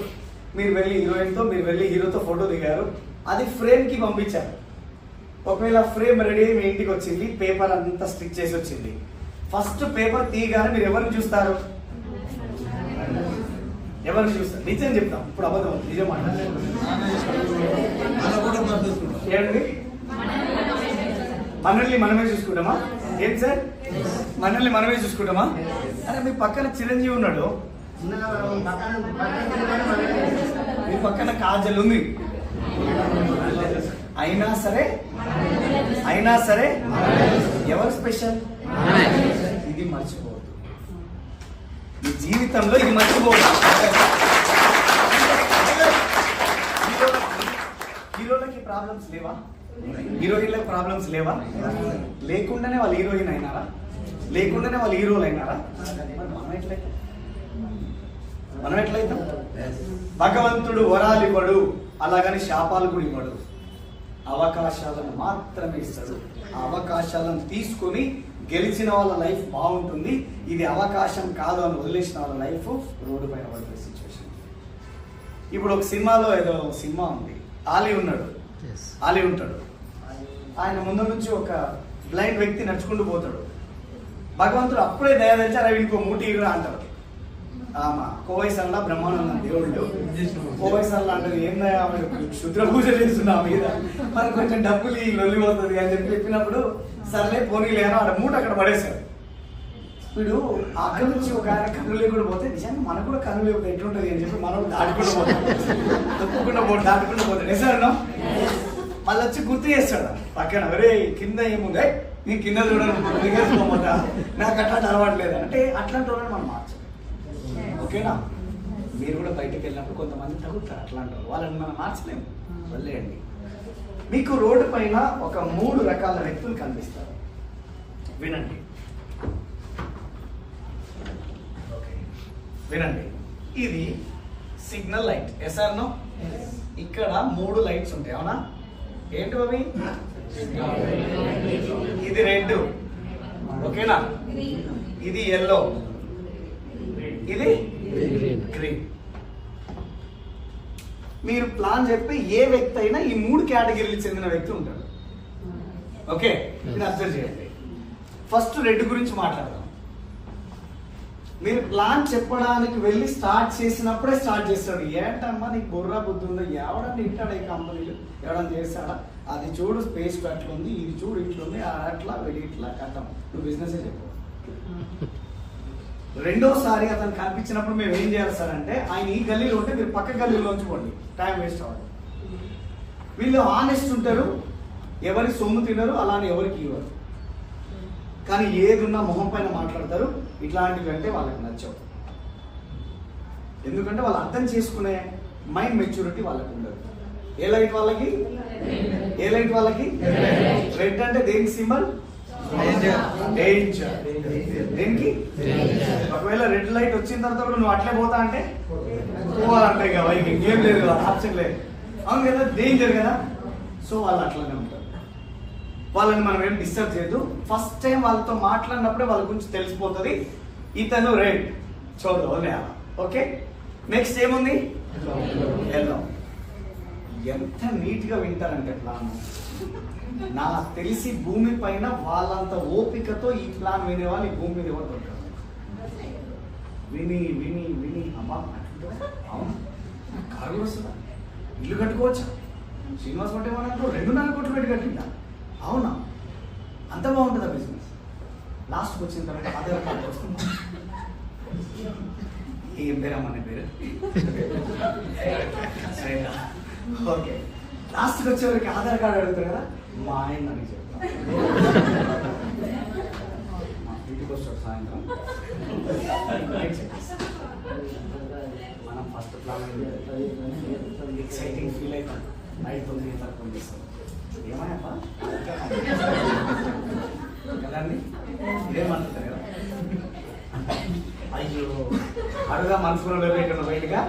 మీరు వెళ్ళి హీరోయిన్తో, మీరు వెళ్ళి హీరోతో ఫోటో దిగారు, అది ఫ్రేమ్కి పంపించారు. ఒకవేళ ఫ్రేమ్ రెడీ మీ ఇంటికి వచ్చింది, పేపర్ అంతా స్టిక్ చేసి వచ్చింది. ఫస్ట్ పేపర్ తీయగానే మీరు ఎవరిని చూస్తారు? ఎవరిని చూస్తారు? నిజం చెప్తాం, ఇప్పుడు అబద్ధం, నిజం ఏమండి? మనల్ని మనమే చూసుకుంటామా? ఏం సార్, మనల్ని మనమే చూసుకుంటామా? అరే మీ పక్కన చిరంజీవి ఉన్నాడు, మీ పక్కన కాజల్ ఉంది, అయినా సరే ఎవరు స్పెషల్? ఇది మర్చిపోవద్దు. మీ జీవితంలో ఇది మర్చిపోవద్దు. హీరోలకి ప్రాబ్లమ్స్ లేవా? హీరోయిన్లకు ప్రాబ్లమ్స్ లేవా? లేకుండానే వాళ్ళు హీరోయిన్ అయినారా? లేకుండానే వాళ్ళు హీరోలు అయినారా? మనం ఎట్లయితాం? భగవంతుడు వరాలు ఇవ్వడు, అలాగని శాపాలు కూడా ఇవ్వడు. అవకాశాలను మాత్రమే ఇస్తాడు. ఆ అవకాశాలను తీసుకొని గెలిచిన వాళ్ళ లైఫ్ బాగుంటుంది. ఇది అవకాశం కాదు అని వదిలేసిన వాళ్ళ లైఫ్ రోడ్డు పైన పడిపోయే సిచ్యువేషన్. ఇప్పుడు ఒక సినిమాలో ఏదో సినిమా ఉంది, ఆలీ ఉంటాడు. ఆయన ముందు నుంచి ఒక బ్లైండ్ వ్యక్తి నడుచుకుంటూ పోతాడు. భగవంతుడు అప్పుడే దయ తెచ్చారు, అవి ఇంకో మూటి ఇరురా అంటారు. కోవైసల్లా బ్రహ్మానందం దేవుళ్ళు కోవైసల్లా అంటారు, ఏందా శుద్ర పూజ చేస్తున్నా మీద, మనకు కొంచెం డబ్బులు ఈ లొల్లిపోతుంది అని చెప్పినప్పుడు సర్లే పోనీ లేనో ఆడ మూట అక్కడ పడేశారు. ఇప్పుడు అక్కడి నుంచి ఒక ఆయన కన్ను లేకుండా పోతే నిజంగా మనకు కూడా కన్ను లేకపోతే ఎట్లుంటుంది అని చెప్పి మనం దాటుకుంటూ పోతాం, దాటుకుంటూ పోతాడు. నిజాను మళ్ళీ వచ్చి గుర్తు చేస్తాడు పక్కన, ఒరే కింద ఏముంది, నేను కింద చూడను దిగేసుకోమట, నాకు అట్లాంటి అలవాట్లేదు అంటే అట్లాంటి వాళ్ళని మనం మార్చాలి. ఓకేనా? మీరు కూడా బయటకు వెళ్ళినప్పుడు కొంతమంది తగ్గుతారు అట్లాంటి వాళ్ళని మనం మార్చలేము, వదిలేయండి. మీకు రోడ్డు పైన ఒక 3 రకాల వ్యక్తులు కనిపిస్తారు, వినండి. వినండి, ఇది signal light. Yes or no? ఇక్కడ 3 లైట్స్ ఉంటాయి, అవునా? ఏంటి అవి? ఇది రెడ్, ఓకేనా? ఇది ఎల్లో, ఇది గ్రీన్. మీరు ప్లాన్ చెప్పి ఏ వ్యక్తి అయినా ఈ 3 కేటగిరీలకు చెందిన వ్యక్తి ఉంటాడు. ఓకే, ఇది అబ్జర్వ్ చేయండి. ఫస్ట్ రెడ్ గురించి మాట్లాడదాం. మీరు ప్లాన్ చెప్పడానికి వెళ్ళి స్టార్ట్ చేసినప్పుడే స్టార్ట్ చేస్తాడు. ఏంటమ్మా నీకు బుర్రా బుద్ధి ఉందో, ఎవడన్నా ఇట్టాడు ఈ కంపెనీలు, ఎవడన్నా చేస్తాడా? అది చూడు స్పేస్ అట్లుంది, ఇది చూడు ఇట్లుంది, అట్లా వెళ్ళి ఇట్లా కట్టం, నువ్వు బిజినెస్ చెప్పు. రెండోసారి అతను కనిపించినప్పుడు మేము ఏం చేయాలి సార్ అంటే, ఆయన ఈ గల్లీలో ఉంటే మీరు పక్క గల్లీలో ఉంచుకోండి, టైం వేస్ట్ అవ్వదు. వీళ్ళు ఆనెస్ట్ ఉంటారు, ఎవరి సొమ్ము తినరు, అలానే ఎవరికి ఇవ్వరు. కానీ ఏదున్నా మొహం పైన మాట్లాడతారు. ఇట్లాంటివి అంటే వాళ్ళకి నచ్చవు. ఎందుకంటే వాళ్ళు అర్థం చేసుకునే మైండ్ మెచ్యూరిటీ వాళ్ళకి ఉండదు. ఏ లైట్ వాళ్ళకి? ఏ లైట్ వాళ్ళకి? రెడ్ అంటే దేనికి సింబల్? డేంజర్. దేనికి? ఒకవేళ రెడ్ లైట్ వచ్చిన తర్వాత కూడా నువ్వు అట్లే పోతా అంటే పోవాలంటే కదా, ఇంకేం లేదు కదా, ఆప్షన్ లేదు. అవును కదా, డేంజర్ కదా. సో వాళ్ళు అట్లానే ఉంటారు. వాళ్ళని మనం ఏం డిస్టర్బ్ చేయొద్దు. ఫస్ట్ టైం వాళ్ళతో మాట్లాడినప్పుడే వాళ్ళ గురించి తెలిసిపోతుంది. ఇతను రెడ్, చూడదు. ఓకే, నెక్స్ట్ ఏముంది? ఎల్లో. ఎంత నీట్ గా వింటారంటే ప్లాన్. నాకు తెలిసి భూమి పైన వాళ్ళంత ఓపికతో ఈ ప్లాన్ వినేవాళ్ళు ఈ భూమి మీద ఎవరు దొరకరు. విని విని విని అమ్మా అవును కారు వస్తుందా, ఇల్లు కట్టుకోవచ్చా, శ్రీనివాస్ పట్టే వాళ్ళంటూ 2.5 కోట్లు పెట్టి కట్టిందా, అవునా, అంత బాగుంటుందా బిజినెస్? లాస్ట్కి వచ్చిన తర్వాత ఆధార్ కార్డు వస్తుంది. ఏం పేరమ్మా నీ పేరు? ఓకే, లాస్ట్కి వచ్చేవరికి ఆధార్ కార్డు అడుగుతారు కదా, మా ఆయన అని చెప్తాను. మా ఇంటికి వస్తాడు సాయంత్రం. మనం ఫస్ట్ ప్లాన్ ఎక్సైటింగ్ ఫీల్ అవుతాం. నైట్ 9 గంటలకు ఫోన్ చేస్తాం. ఏమయ్యా కదండి, ఇదేమంటారు కదా, అయ్యో అడుగా మనసులో ఇక్కడ బయటగా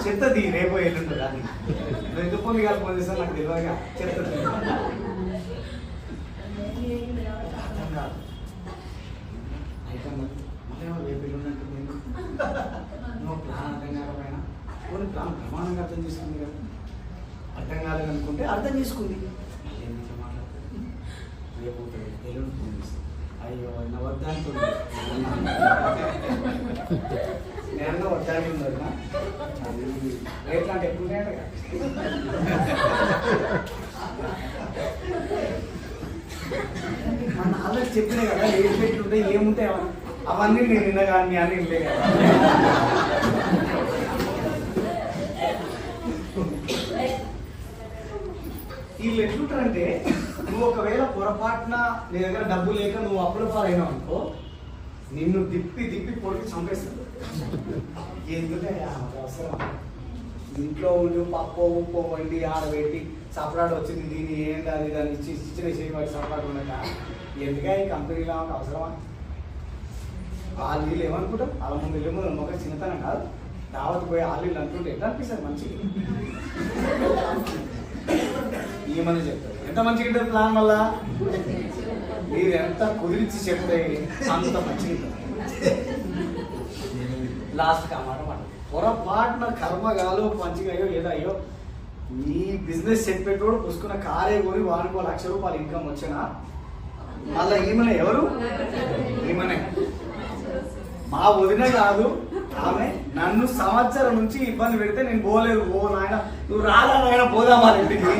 చెత్తది రేపో ఎల్లుండు కానీ నువ్వు ఎందుకు ఫోన్ కాదు ఫోన్ చేస్తాను నాకు తెలియదుగా, చెత్తది అర్థం కాదు. అయితే మళ్ళీ రేపు ఎల్లుండంటే నేను నువ్వు ప్లాన్ అర్థం కాకపోయినా కొన్ని ప్లాన్ ప్రమాణంగా అర్థం చేసుకుంది కదా, అర్థం కాలేదనుకుంటే అర్థం చేసుకుంది. మళ్ళీ ఎందుకు మాట్లాడుతుంది, రేపు ఎల్లుండి ఫోన్ చేస్తాను. అయ్యో నా వద్దానికి నేను వద్దానికి ఉంది కదా, రేట్లు అంటే ఎక్కువ ఉన్నాయట కదా. మన ఆల్రెడీ చెప్పినా కదా ఏ రేట్లు ఉంటాయి ఏముంటాయి అవన్నీ నేను విన్నగా అని వినలే కదా. వీళ్ళు ఎట్లుంటారంటే, నువ్వు ఒకవేళ పొరపాటున నీ దగ్గర డబ్బు లేక నువ్వు అప్పుల పాలైనావు అనుకో, నిన్ను దిప్పి దిప్పి పొడికి చంపేస్తాడు. ఎందుకంటే అవసరం, ఇంట్లో ఉండి పప్పు ఉప్పు వండి ఆడబెట్టి సపరాట్ వచ్చింది దీన్ని ఏంటి అది దాన్ని ఇచ్చిన చేసి వాటి సపరాట్ ఉండక ఎందుక ఈ కంపెనీలో అవసరమా? వాళ్ళు వీళ్ళు ఏమనుకుంటాం, వాళ్ళ ముందు ఏమో ఒక చిన్నతనం కాదు, దావత్ పోయి వాళ్ళు వీళ్ళు అనుకుంటే ఎట్లా అనిపిస్తుంది మంచిగా. ఏమని చెప్తారు, ఎంత మంచిగా ఉంటుంది ప్లాన్ వల్ల, మీరు ఎంత కుదిరించి చెప్తే అంత మంచిగా. లాస్ట్ అన్నమాట మాట పొరపాటున కర్మగాలు మంచిగా అయ్యో ఏదో అయ్యో ఈ బిజినెస్ సెట్ పెట్టోడు పుసుకున్న కారే కొని వారికి ₹1,00,000 ఇన్కమ్ వచ్చినా మళ్ళీ ఈమెనే ఎవరు? ఈమెనే మా వదిన కాదు ఆమె. నన్ను సంవత్సరం నుంచి ఇబ్బంది పెడితే నేను పోలేదు. ఓ నాయన నువ్వు రాలా నాయన పోదాం వాళ్ళ ఇంటికి,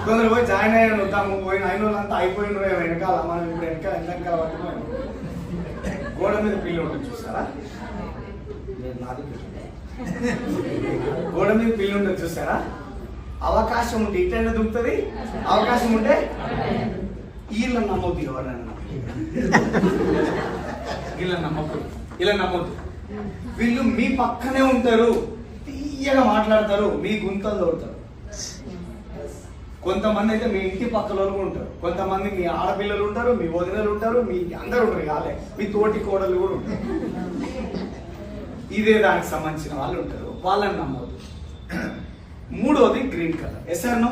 కొందరు పోయి జాయిన్ అయ్యాను వద్దాము పోయిన అయిన వాళ్ళంతా అయిపోయిన వెనకాల మనం ఇప్పుడు వెనకాల పట్టుకోవాలి. గోడ మీద పిల్లి ఉంటుంది చూస్తారా, నాది గోడ మీద పిల్లి ఉంటుంది చూస్తారా, అవకాశం ఉంటే ఇట్లనే దుంకుతుంది, అవకాశం ఉంటే వీళ్ళని నమ్మొద్దు. ఎవరన్నా వీళ్ళని నమ్మకూడదు, ఇలా నమ్మొద్దు. వీళ్ళు మీ పక్కనే ఉంటారు, తీయగా మాట్లాడతారు, మీ గుంతలు తోడతారు. కొంతమంది అయితే మీ ఇంటి పక్కలో ఉంటారు, కొంతమంది మీ ఆడపిల్లలు ఉంటారు, మీ వదినలు ఉంటారు, మీ అందరూ ఉంటారు, కాలే మీ తోటి కోడలు కూడా ఉంటారు. ఇదే దానికి సంబంధించిన వాళ్ళు ఉంటారు. వాళ్ళని నమ్మొద్దు. మూడోది గ్రీన్ కలర్. ఎస్ఆర్నో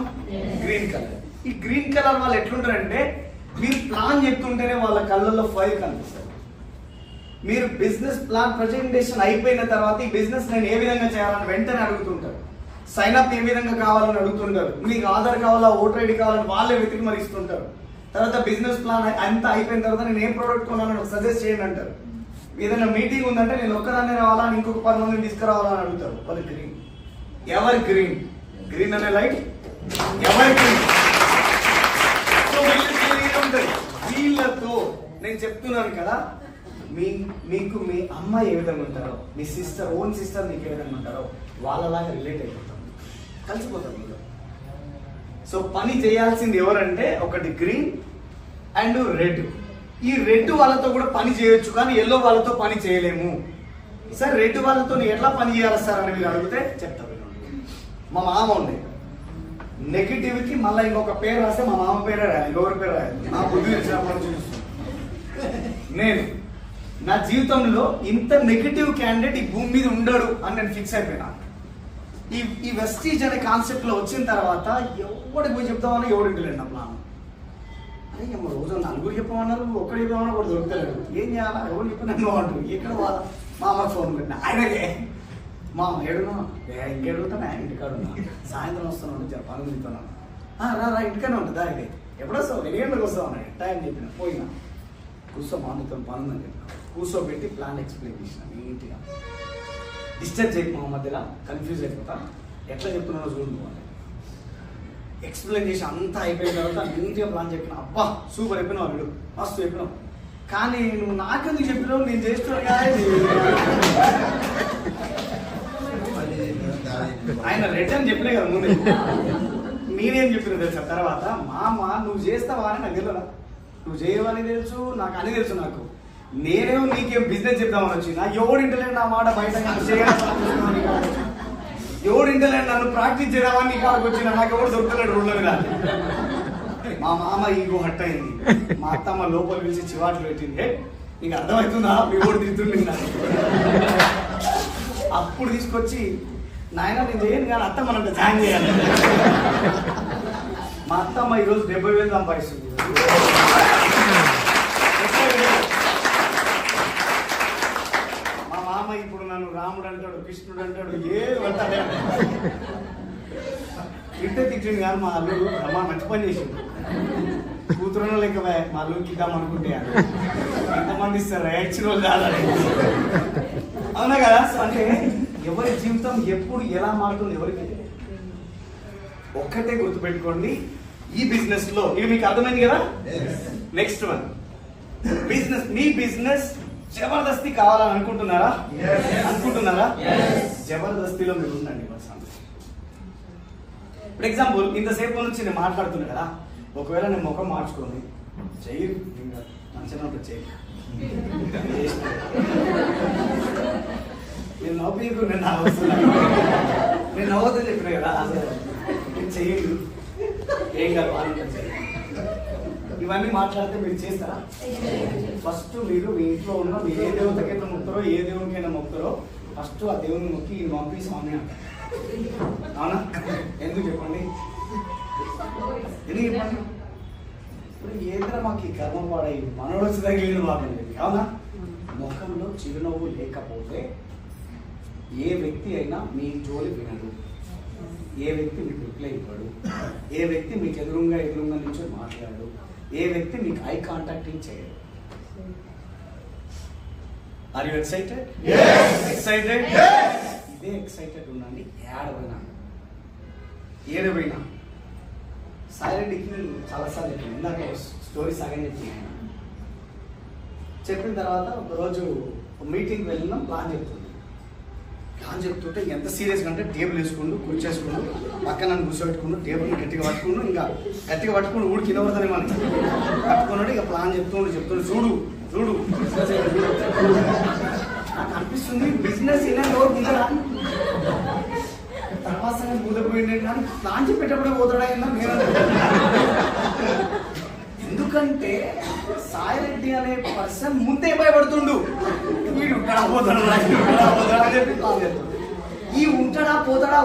గ్రీన్ కలర్. ఈ గ్రీన్ కలర్ వాళ్ళు ఎట్లుంటారంటే మీరు ప్లాన్ చెప్తుంటేనే వాళ్ళ కళ్ళల్లో ఫైర్ కనిపిస్తారు. మీరు బిజినెస్ ప్లాన్ ప్రజెంటేషన్ అయిపోయిన తర్వాత ఈ బిజినెస్ నేను ఏ విధంగా చేయాలని వెంటనే అడుగుతుంటారు. సైన్ అప్ ఏ విధంగా కావాలని అడుగుతుంటారు. మీకు ఆధార్ కావాలా, ఓటర్ ఐడి కావాలని వాళ్ళే వెతికి మరి ఇస్తుంటారు. తర్వాత బిజినెస్ ప్లాన్ అంతా అయిపోయిన తర్వాత నేను ఏం ప్రోడక్ట్ కొనాలని సజెస్ట్ చేయండి అంటారు. ఏదైనా మీటింగ్ ఉందంటే నేను ఒక్కదాన్నే రావాలా, ఇంకొక 10 మందిని తీసుకురావాలని అడుగుతారు. వాళ్ళు గ్రీన్. Ever green. గ్రీన్ అనే లైట్ ఎవర్ గ్రీన్. వీళ్ళతో నేను చెప్తున్నాను కదా, మీకు మీ అమ్మ ఏ విధంగా ఉంటారో, మీ సిస్టర్ ఓన్ సిస్టర్ మీకు ఏ విధంగా ఉంటారో వాళ్ళలాగా రిలేట్ అయిపోతాం, కలిసిపోతాం. సో పని చేయాల్సింది ఎవరంటే ఒకటి గ్రీన్ అండ్ రెడ్. ఈ రెడ్ వాళ్ళతో కూడా పని చేయొచ్చు, కానీ ఎల్లో వాళ్ళతో పని చేయలేము. సార్ రెడ్ వాళ్ళతో ఎట్లా పని చేయాలి సార్ అని మీరు అడిగితే చెప్తారు. మా మామ ఉండే నెగిటివ్ కి మళ్ళీ ఇంకొక పేరు రాస్తే మా మామ పేరే రాయాలి, ఇంకొకరి పేరు రాయాలి. నా బుద్ధి వచ్చినప్పుడు చూస్తాను. నేను నా జీవితంలో ఇంత నెగిటివ్ క్యాండిడేట్ ఈ భూమి మీద ఉండడు అని నేను ఫిక్స్ అయిపోయినా. ఈ వెస్టీజ్ అనే కాన్సెప్ట్ లో వచ్చిన తర్వాత ఎవరికి పోయి చెప్తామన్నా ఎవరు ఇంటలేడు నా ప్లాన్. అరే రోజు నలుగురు చెప్పమన్నారు, ఒక్కడు చెప్పమన్నా ఒకటి దొరుకుతలేడు. ఏం చేయాలా, ఎవరు చెప్పినా అంటారు. ఎక్కడ మా అమ్మకి ఫోన్ పెట్టినా ఆయనకే, మా ఏడునా ఇంకేడుగుతాను, ఇంటికాడున్నా, సాయంత్రం వస్తున్నాను, పనులు తింటున్నాను. రా ఇంటికనే ఉంటుందా, ఇది ఎప్పుడు వస్తావు, నేను ఏళ్ళకి వస్తావు అన్నాడు. టైం చెప్పిన పోయినా కూర్చో మానుతో పనులు అని చెప్పిన, కూర్చోబెట్టి ప్లాన్ ఎక్స్ప్లెయిన్ చేసిన నీట్గా. డిస్టర్బ్ చేయకు మా మధ్యలో, కన్ఫ్యూజ్ అయిపోతా, ఎట్లా చెప్తున్నానో చూడు అని ఎక్స్ప్లెయిన్ చేసి అంతా అయిపోయిన తర్వాత నీట్గా ప్లాన్ చెప్పిన. అబ్బా సూపర్ చెప్పినావు, వీడు మస్తు చెప్పినావు, కానీ నువ్వు నాకెందుకు చెప్పినావు, నేను చేస్తున్నాను. ఆయన రిటర్న్ చెప్పలే కదా ముందు. నేనేం చెప్పిన తెలుసా తర్వాత, మామ నువ్వు చేస్తావా అని నాకు తెలియదా, నువ్వు చేయవని తెలుసు, నాకు అని తెలుసు. నాకు నేనేమో నీకేం బిజినెస్ చెప్దామని వచ్చిన, ఎవడు ఇంటలేడు నా మాట బయట చేయాలని, ఎవడు ఇంటలేడు నన్ను ప్రాక్టీస్ చేయడామని నీ కాడికి వచ్చిన, నాకు ఎవరు దొరకలేడు రోడ్ల మీద. మా మామ ఈగో హట్ అయింది. మా అత్తమ్మ లోపల పిలిచి చివాట్లు పెట్టింది. నీకు అర్థమవుతుందా, మీ ఓడి తిరుగుతుంది. అప్పుడు తీసుకొచ్చి నాయన నేను చేయను కానీ అత్తమ్మ అంటే జాయిన్ చేయాలి. మా అత్తమ్మ ఈరోజు 70,000 సంపాదిస్తుంది. మా మామ ఇప్పుడు నన్ను రాముడు అంటాడు, కృష్ణుడు అంటాడు, ఏ అంటాడే. ఇంటే తిట్టింది కానీ మా అల్లుడు మా మంచి పని చేసిండు. కూతురునో లేక మా అల్లుడికి ఇద్దాం అనుకుంటే ఎంతమంది ఇస్తారు, ఇచ్చిన వాళ్ళు కాదని. అవునా కదా. అంటే ఎవరి జీవితం ఎప్పుడు ఎలా మారుతుంది ఎవరికి ఒక్కటే గుర్తుపెట్టుకోండి. ఈ బిజినెస్ లో ఇది మీకు అర్థమైంది కదా. Next one, business. మీ బిజినెస్ జబర్దస్తి కావాలని అనుకుంటున్నారా? జబర్దస్తిలో మీరు ఉండండి. ఫర్ ఎగ్జాంపుల్ ఇంతసేపు నుంచి నేను మాట్లాడుతున్నా కదా, ఒకవేళ నేను ముఖం మార్చుకోండి, చెయ్యి మంచిగా ఉంటుంది, చెయ్యి నేను నవ్వుకు నేను నవ్వుతూ చెప్పిన కదా, నేను చెయ్యదు ఏం కాదు బాగుంటుంది. ఇవన్నీ మాట్లాడితే మీరు చేస్తారా? ఫస్ట్ మీరు మీ ఇంట్లో ఉన్న మీరు ఏ దేవతకైనా మొక్కుతారో, ఏ దేవునికైనా మొక్కుతారో, ఫస్ట్ ఆ దేవుని మొక్కి ఈ పంపి స్వామి అంటారు. అవునా? ఎందుకు చెప్పండి, ఎందుకు చెప్పండి? ఇప్పుడు ఏదైనా మాకు ఈ కర్మం పాడై మనోడు వచ్చి తగిలిన బాగుంది. అవునా? ముఖంలో చిరునవ్వు లేకపోతే ఏ వ్యక్తి అయినా మీ జోలి వినడు, ఏ వ్యక్తి మీకు రిప్లై ఇవ్వడు, ఏ వ్యక్తి మీకు ఎదురుగా నుంచి మాట్లాడు, ఏ వ్యక్తి మీకు ఐ కాంటాక్టింగ్ చేయడు. Are you excited? ఎక్సైటెడ్? ఇదే ఎక్సైటెడ్ ఉండండి. ఏడవైనా సైలెంట్కి నేను చాలాసార్లు చెప్పాను. ఇందాక స్టోరీ సగం చెప్పిన తర్వాత ఒకరోజు మీటింగ్కి వెళ్ళినాం. ప్లాన్ చెప్తుంటే ఎంత సీరియస్గా అంటే టేబుల్ వేసుకుంటూ కూర్చేసుకుంటూ పక్కన నన్ను కూర్చోబెట్టుకుంటూ టేబుల్ని గట్టిగా పట్టుకుంటూ ఇంకా గట్టిగా పట్టుకుంటూ ఊడి కింద పడతానే మనకి పట్టుకున్నాడు. ఇక ప్లాన్ చెప్తుండు చూడు నాకు అనిపిస్తుంది బిజినెస్ ఇలా ఎవరు ఉందా తర్వాత మూదపోయింది కానీ ప్లాన్ చెప్పేటప్పుడే పోతాడా నేను. ఎందుకంటే సాయి రెడ్డి అనే పర్సన్ ముందే భయపడుతుండు, వీడు అని చెప్పి ప్లాన్ చేస్తాడు. ఈ ఉంటాడా పోతాడా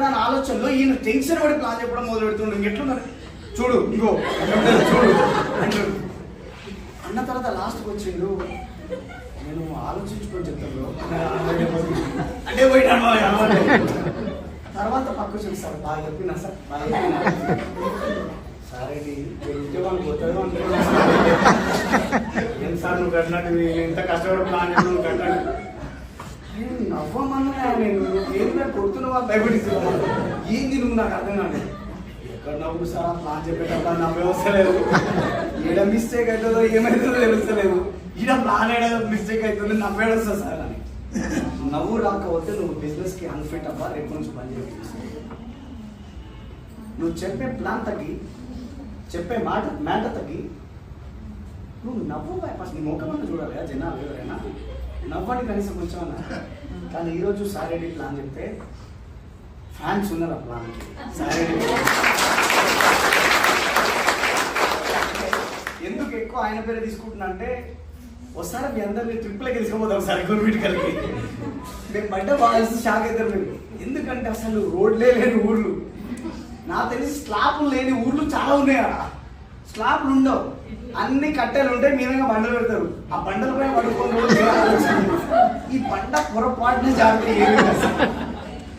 అని ఆలోచనలో ఈయన టెన్షన్ పడి ప్లాన్ చెప్పడం మొదలు పెడుతుండే. ఇంకెట్లున్నారు చూడు ఇంకో చూడు అంటాడు. అన్న తర్వాత లాస్ట్కి వచ్చిండు, నేను ఆలోచించుకొని చెప్తాను అంటే పోయినా తర్వాత పక్కకు చూస్తాను. బాగా చెప్పినా సార్, బాగా చెప్పినా సరే ఉద్యోగానికి పోతాడు అంటే ఏం సార్ నువ్వు కట్టినట్టు నేను ఎంత కష్టపడి ప్లాన్ చేసి నువ్వు కట్టినట్టు నవ్వమన్నా నేను ఏం కొడుతున్నావా భయపడిస్తున్నావా ఏంది నువ్వు నాకు అర్థం కాదు. ఎక్కడ నవ్వు సార్ ప్లాన్ చెప్పేటప్పుడు నవ్వే వస్తలేదు, ఈడ మిస్టేక్ అవుతుందో ఏమవుతుందో తెలుస్తలేదు, ఈడ ప్లాన్ ఏదో మిస్టేక్ అవుతుంది నవ్వేడు వస్తుంది సార్ అని. నవ్వు రాకపోతే నువ్వు బిజినెస్కి అన్ఫిట్ అవ్వా, రేపు నుంచి పని చేయాలి. నువ్వు చెప్పే ప్లాన్ తగ్గి, చెప్పే మాట తగ్గి, నువ్వు నవ్వు ఫస్ట్ నీ ముఖమన్నా చూడాలి జనాలు ఎవరైనా నవ్వండి కనీసం కొంచెం అన్నా. కానీ ఈరోజు సారెడ్డి ప్లాన్ చెప్తే ఫ్యాన్స్ ఉన్నారు ఆ ప్లాన్. సారెడ్డి ఎందుకు ఎక్కువ ఆయన పేరు తీసుకుంటున్నా అంటే ఒకసారి మీ అందరినీ ట్రిప్లకి తీసుకుపోతాం సార్ గవర్నమెంట్ కలిగి. మేము బడ్డ బాగా షాక్ అవుతారు మీరు. ఎందుకంటే అసలు రోడ్లే లేని ఊర్లు, నాకు తెలిసి స్లాబ్లు లేని ఊర్లు చాలా ఉన్నాయి. స్లాబ్లు ఉండవు, అన్ని కట్టెలు ఉంటాయి, మీరంగా బండలు పెడతారు. ఆ బండల పైన పడుకోండి. ఈ బండ పొరపాటున జాగ్రత్త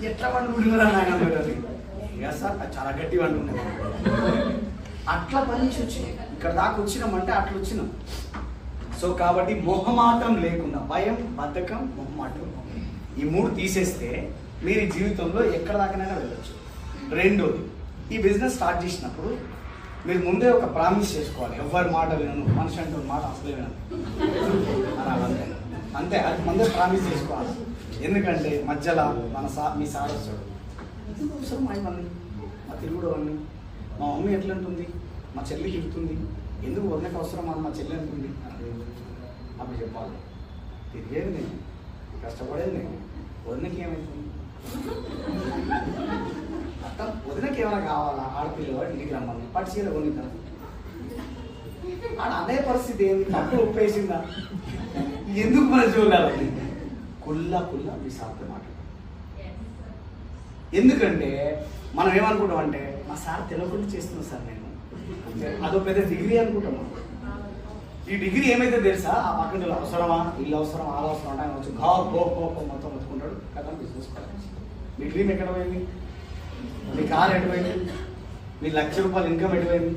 ఎట్లా పండుకుంటున్నారా నాయన పెట్టాలి సార్, చాలా గట్టి పండుకున్నాయి. అట్లా పని నుంచి వచ్చి ఇక్కడ దాకా వచ్చినామంటే అట్లా వచ్చినాం. సో కాబట్టి మొహమాటం లేకుండా, భయం, బద్ధకం, మొహమాటం, ఈ మూడు తీసేస్తే మీరు ఈ జీవితంలో ఎక్కడ దాకానైనా వెళ్ళచ్చు. రెండోది, ఈ బిజినెస్ స్టార్ట్ చేసినప్పుడు మీరు ముందే ఒక ప్రామిస్ చేసుకోవాలి, ఎవరి మాట వినను, మనిషి అంటే మాట అసలే వినను అనాలంతే. అంతే, అది ముందే ప్రామిస్ చేసుకోవాలి. ఎందుకంటే మధ్యలో మీ సార్ వస్తాడు, సార్ మా ఇవన్నీ మా తిరుగుడు అవన్నీ, మా మమ్మీ ఎట్లా అంటుంది, మా చెల్లి తిరుగుతుంది, ఎందుకు వదిలేక అవసరం అని మా చెల్లి అంటుంది. అప్పుడు చెప్పాలి, తిరిగేది నేను, కష్టపడేది నేను, వదినకి ఏమవుతుంది, అక్క వదినకి ఏమైనా కావాలా, ఆడపిల్లవాడు ఇంటికి రమ్మని పట్టు చీర కొనిద్దాం. ఆడ అదే పరిస్థితి ఏంది, తప్పు ఒప్పేసిందా, ఎందుకు మనం చూడాలి. కుల్లా మీ సార్తో మాట్లాడు. ఎందుకంటే మనం ఏమనుకుంటాం అంటే మా సార్ తెలియకుండా చేస్తున్నాం సార్ నేను, అదో పెద్ద డిగ్రీ అనుకుంటాం. ఈ డిగ్రీ ఏమైతే తెలుసా, ఆ పక్కన అవసరమా, ఇల్లు అవసరం, ఆడ అవసరం అంటే ఆయన వచ్చి గో మొత్తం మొత్తుకుంటాడు కదా. బిజినెస్ మీ డ్రీమ్ ఎక్కడ పోయింది, మీ కార్ ఎటుపోయింది, మీ ₹1,00,000 ఇన్కమ్ ఎటుపోయింది.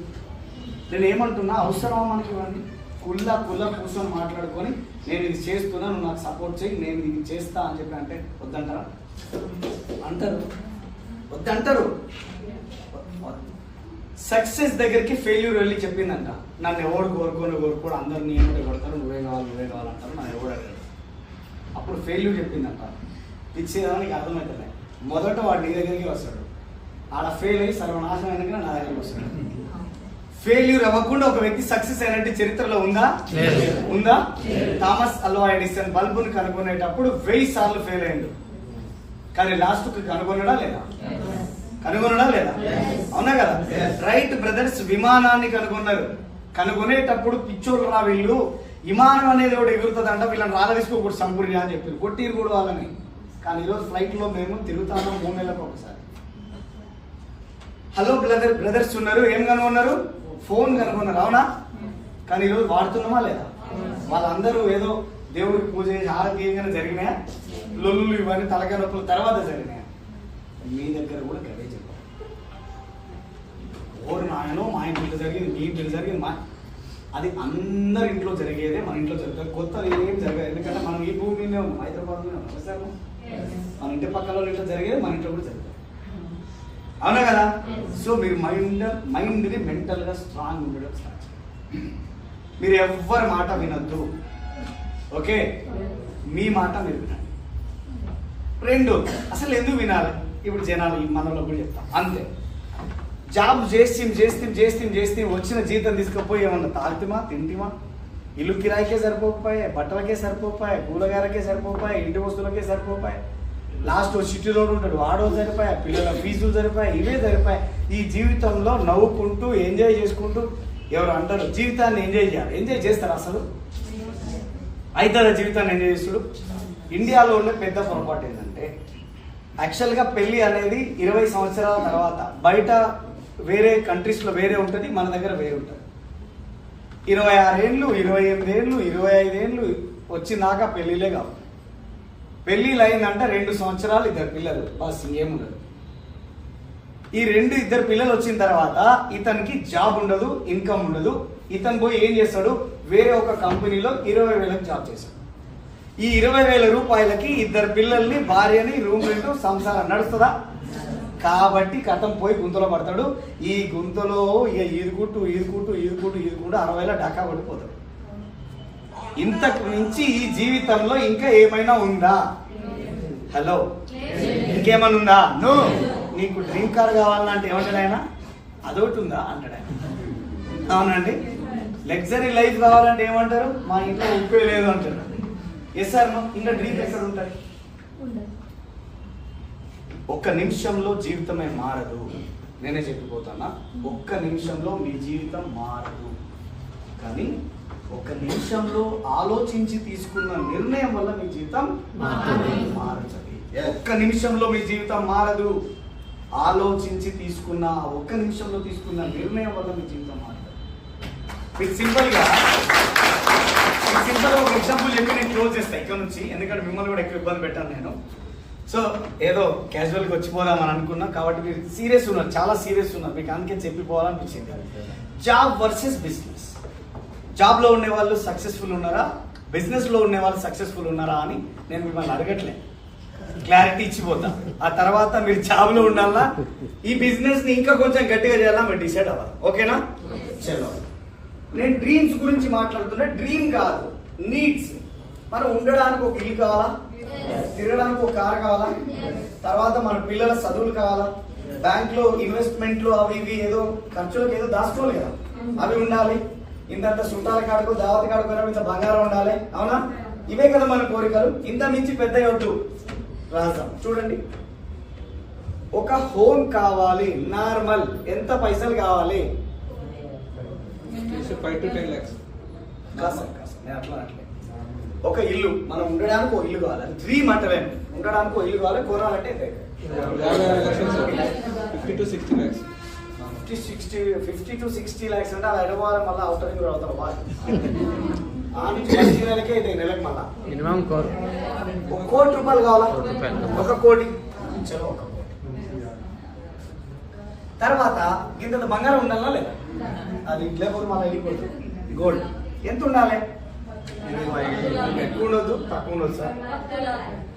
నేను ఏమంటున్నా, అవసరమా మనకి ఇవన్నీ? కుల్లా కూర్చొని మాట్లాడుకొని నేను ఇది చేస్తున్నా, నువ్వు నాకు సపోర్ట్ చేయి, నేను ఇది చేస్తా అని చెప్పి అంటే వద్దంటారా? అంటారు, వద్దంటారు. సక్సెస్ దగ్గరికి ఫెయిల్యూర్ వెళ్ళి చెప్పిందంట, నన్ను ఎవరు కోరుకోడు, అందరు ఏమిటి కొడతారు, నువ్వే కావాలంటారు, నన్ను ఎవరు అడిగారు. అప్పుడు ఫెయిల్యూర్ చెప్పిందంట, ఇచ్చేదా నీకు అర్థమవుతుంది. మొదట వాడు నీ దగ్గరికి వస్తాడు, ఆడ ఫెయిల్ అయ్యి సర్వనాశనం అయినాక నా దగ్గరికి వస్తాడు. ఫెయిల్యూర్ అవ్వకుండా ఒక వ్యక్తి సక్సెస్ అయినట్టు చరిత్రలో ఉందా? థామస్ అల్వా ఎడిసన్ బల్బును కనుగొనేటప్పుడు 1000 సార్లు ఫెయిల్ అయ్యాడు, కానీ లాస్ట్ కు కనుగొనడా లేదా? అవునా కదా? రైట్ బ్రదర్స్ విమానాన్ని కనుగొనేటప్పుడు పిచ్చోళ్ళు రా వీళ్ళు, విమానం అనేది ఒకటి ఎగురుతుందంట, వీళ్ళని రాగదీసుకోకూడదు సంపూర్ణ అని చెప్పి కొట్టిరు కూడా వాళ్ళని. కానీ ఈరోజు ఫ్లైట్ లో మేము తిరుగుతాము 3 నెలలకు ఒకసారి. హలో బ్రదర్స్ ఉన్నారు, ఏం కనుగొన్నారు? ఫోన్ కనుగొన్నారు, అవునా? కానీ ఈరోజు వాడుతున్నామా లేదా? వాళ్ళందరూ ఏదో దేవుడికి పూజ చేసి ఆరోగ్యంగానే జరిగినాయా? లొల్లులు ఇవన్నీ తలకాయ నొప్పులు తర్వాత జరిగినాయా? మీ దగ్గర కూడా గదే చెప్పాలి. ఓరు నాయనో మా ఇంట్లో జరిగింది, మీ ఇంట్లో జరిగింది, అది అందరి ఇంట్లో జరిగేదే మన ఇంట్లో జరుగుతుంది, కొత్తది ఏం జరగదు. ఎందుకంటే మనం ఈ భూమి మీదే ఉన్నాం, హైదరాబాద్లోనే ఉన్నాం. మన ఇంటి పక్కన ఇంట్లో జరిగేది మన ఇంట్లో కూడా జరుగుతుంది, అవునా కదా? సో మీరు మైండ్ని మెంటల్గా స్ట్రాంగ్ ఉండడం స్టార్ట్ చేయండి. మీరు ఎవ్వరి మాట వినొద్దు, ఓకే? మీ మాట మీరు వినండి. రెండు, అసలు ఎందుకు వినాలి? ఇప్పుడు జనాలు మనలో కూడా చెప్తాం అంతే. జాబ్ చేస్తే వచ్చిన జీతం తీసుకుపోయి ఏమన్నా తాగుతామా, తింటిమా, ఇల్లు కిరాయికే సరిపోకపోయా, బట్టలకే సరిపోపాయి, కూరగాయలకే సరిపోపాయి, ఇంటి వస్తువులకే సరిపోపాయి, లాస్ట్ సిటీలో ఉంటాడు వాడో సరిపోయా, పిల్లల ఫీజులు సరిపోయాయి, ఇవే సరిపోయాయి. ఈ జీవితంలో నవ్వుకుంటూ ఎంజాయ్ చేసుకుంటూ, ఎవరు అంటారు జీవితాన్ని ఎంజాయ్ చేయాలి, ఎంజాయ్ చేస్తారు అసలు అయితే జీవితాన్ని ఎంజాయ్ చేస్తాడు. ఇండియాలో ఉండే పెద్ద పొరపాటు ఏంటంటే యాక్చువల్గా పెళ్ళి అనేది 20 సంవత్సరాల తర్వాత. బయట వేరే కంట్రీస్లో వేరే ఉంటుంది, మన దగ్గర వేరే ఉంటుంది. 26 ఏళ్ళు, 28 ఏళ్ళు, 25 ఏళ్ళు వచ్చినాక పెళ్ళిలే కావు. పెళ్ళిళ్ళు అయిందంటే 2 సంవత్సరాలు 2 పిల్లలు, బస్ ఏముండదు. ఈ 2 పిల్లలు వచ్చిన తర్వాత ఇతనికి జాబ్ ఉండదు, ఇన్కమ్ ఉండదు. ఇతను పోయి ఏం చేస్తాడు, వేరే ఒక కంపెనీలో 20,000 జాబ్ చేశాడు. ఈ 20,000 రూపాయలకి 2 పిల్లల్ని, భార్యని, రూమ్ రెంట్, సంసారం నడుస్తుందా? కాబట్టి కథం పోయి గుంతలో పడతాడు. ఈ గుంతలో ఇక ఈదుకుంటూ 60,000 డాకా పడిపోతాడు. ఇంతకు మించి ఈ జీవితంలో ఇంకా ఏమైనా ఉందా? హలో, ఇంకేమైనా ఉందా? నీకు డ్రీమ్ కార్ కావాలంటే ఏమంటాడు ఆయన? అదొకటి ఉందా అంటాడు ఆయన. అవునండి. లగ్జరీ లైఫ్ కావాలంటే ఏమంటారు? మా ఇంట్లో ఉపయోగం లేదు అంటాడు. ఎస్ సార్, ఇంకా డ్రీమ్ ఎక్కడ ఉంటుంది? ఒక్క నిమిషంలో జీవితమే మారదు. నేనే చెప్పిపోతానా, ఒక్క నిమిషంలో మీ జీవితం మారదు. కానీ ఒక్క నిమిషంలో ఆలోచించి తీసుకున్న నిర్ణయం వల్ల మీ జీవితం మారుతుంది. ఒక్క నిమిషంలో మీ జీవితం మారదు. ఆలోచించి తీసుకున్న ఒక్క నిమిషంలో తీసుకున్న నిర్ణయం వల్ల మీ జీవితం మారుతుంది. మీకు సింపుల్గా ఒక ఎగ్జాంపుల్ చెప్పి నేను క్లోజ్ చేస్తాను ఇక్కడ నుంచి, ఎందుకంటే మిమ్మల్ని కూడా ఎక్కువ ఇబ్బంది పెట్టాను నేను. సో ఏదో క్యాజువల్గా వచ్చిపోదామని అనుకున్నా, కాబట్టి మీరు సీరియస్ ఉన్నారు, చాలా సీరియస్ ఉన్నారు. మీకు అందుకే చెప్పిపోవాలనిపించింది. Job versus business. జాబ్లో ఉండే వాళ్ళు సక్సెస్ఫుల్ ఉన్నారా, బిజినెస్లో ఉండే వాళ్ళు సక్సెస్ఫుల్ ఉన్నారా అని నేను మిమ్మల్ని అడగట్లే, క్లారిటీ ఇచ్చిపోతా. ఆ తర్వాత మీరు జాబ్లో ఉండాలా, ఈ బిజినెస్ని ఇంకా కొంచెం గట్టిగా చేయాలా, మీరు డిసైడ్ అవ్వాలి. ఓకేనా? చలో, నేను డ్రీమ్స్ గురించి మాట్లాడుతున్నా. డ్రీమ్ కాదు, నీడ్స్. మనం ఉండడానికి ఒక ఇల్లు కావాలా, తిరగడానికి ఒక కారు కావాలా, తర్వాత మన పిల్లల చదువులు కావాలా, బ్యాంక్ లో ఇన్వెస్ట్మెంట్లు అవి ఇవి ఏదో ఖర్చులకు ఏదో దాచుకోవాలి కదా, అవి ఉండాలి. ఇంత చుట్టాల కాడుకో దావత కాడుకో ఇంత బంగారం ఉండాలి. అవునా? ఇవే కదా మన కోరికలు. ఇంత మించి పెద్ద వద్దు. రాజా చూడండి, ఒక హోమ్ కావాలి నార్మల్, ఎంత పైసలు కావాలి? 5 to 10 lakhs. నేను అట్లా అట్లే. ఒక ఇల్లు, మనం ఉండడానికి ఒక ఇల్లు కావాలి. అది డ్రీమ్ అంటలేము, ఉండడానికి ఒక ఇల్లు కావాలి. కొనాలంటే 50 to 60 lakhs. 50 to 60 lakhs అంటే అది అడవాలని మళ్ళీ అవుటర్ రింగ్ అవుతారు. ఆ నుంచి 10 నెలలకే అయితే నెలకు మళ్ళా మినిమం 1 కోటి రూపాయలు కావాలా? 1 కోటి. చలో, 1 కోటి. తర్వాత ఇంత బంగారం ఉండాలా లేదా? అది లేకపోతే మళ్ళీ వెళ్ళిపోతుంది. గోల్డ్ ఎంత ఉండాలి? ఎక్కువ ఉండొద్దు, తక్కువ ఉండొద్దు సార్.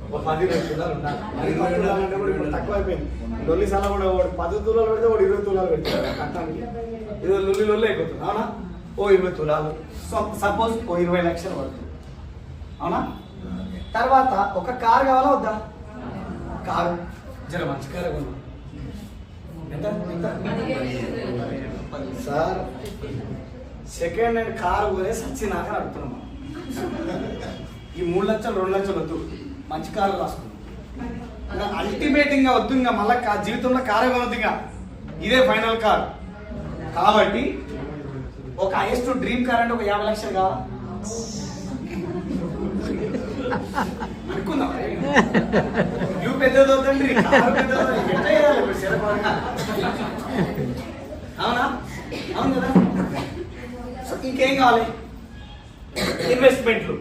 ఒక 10 తులాలు ఉండాలి. 10 తులాలు అంటే కూడా ఇప్పుడు తక్కువ అయిపోయింది. లొల్లి సలా కూడా 10 తులాలు పెడితే 20 తులాలు పెడతారు కట్టానికి. ఇది లొల్లి అయిపోతుంది. అవునా? 20 తులాలు సపోజ్ 20 లక్షలు పడుతుంది. అవునా? తర్వాత ఒక కారు కావాలా వద్దా? కారు జర మంచి కారు కొన్నా. ఎంత సార్? సెకండ్ హ్యాండ్ కారు కొనే సచ్చినాక అడుగుతున్నాం. ఈ 3 లక్షలు 2 లక్షలు వద్దు, మంచి కారు రాసుకున్నాం. అల్టిమేట్ ఇంకా వద్దు, ఇంకా మళ్ళీ జీవితంలో కారే కొనొద్దు, ఇంకా ఇదే ఫైనల్ కార్. కాబట్టి ఒక హైయెస్ట్ డ్రీమ్ కార్ అంటే ఒక 50 లక్షలు కావాలా? అనుకుందాం. నువ్వు పెద్దది వద్దండి, కారు పెద్దది. అవునా? అవును కదా? సో ఇంకేం కావాలి? ఇన్వెస్ట్మెంట్లు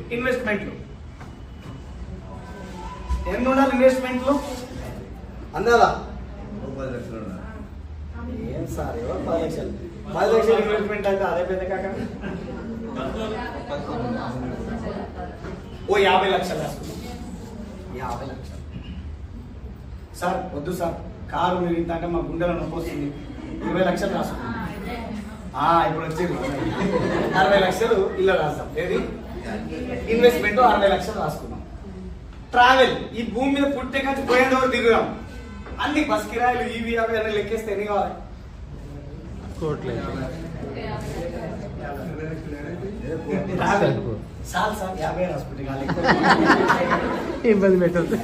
ఎన్ని ఉండాలి? ఇన్వెస్ట్మెంట్లు అందాలా? 10 లక్షలు ఉండాలి. ఏం సార్, 10 లక్షలు ఇన్వెస్ట్మెంట్ అయితే అదే పెద్ద కాక. 50 లక్షలు రాసుకున్నాం. 50 లక్షలు సార్ వద్దు సార్, కారు మీరు ఇంత అంటే మా గుండెలో నొప్పి వస్తుంది. 20 లక్షలు రాసుకున్నాం. ఇప్పుడు వచ్చేది 60 లక్షలు ఇలా రాస్తాం. ఏది ఇన్వెస్ట్మెంట్? 60 లక్షలు రాసుకున్నాం. ట్రావెల్, ఈ భూమి మీద పుట్టే కంచి పోయేంత వరకు తిరుగుదాం. అన్ని బస్ కిరాయిలు ఇవి అవి అన్నీ లెక్కేస్తే ఎన్ని కావాలి? ట్రావెల్ సార్ 50 రాసుకుంటే ఇబ్బంది పెట్టద్దు.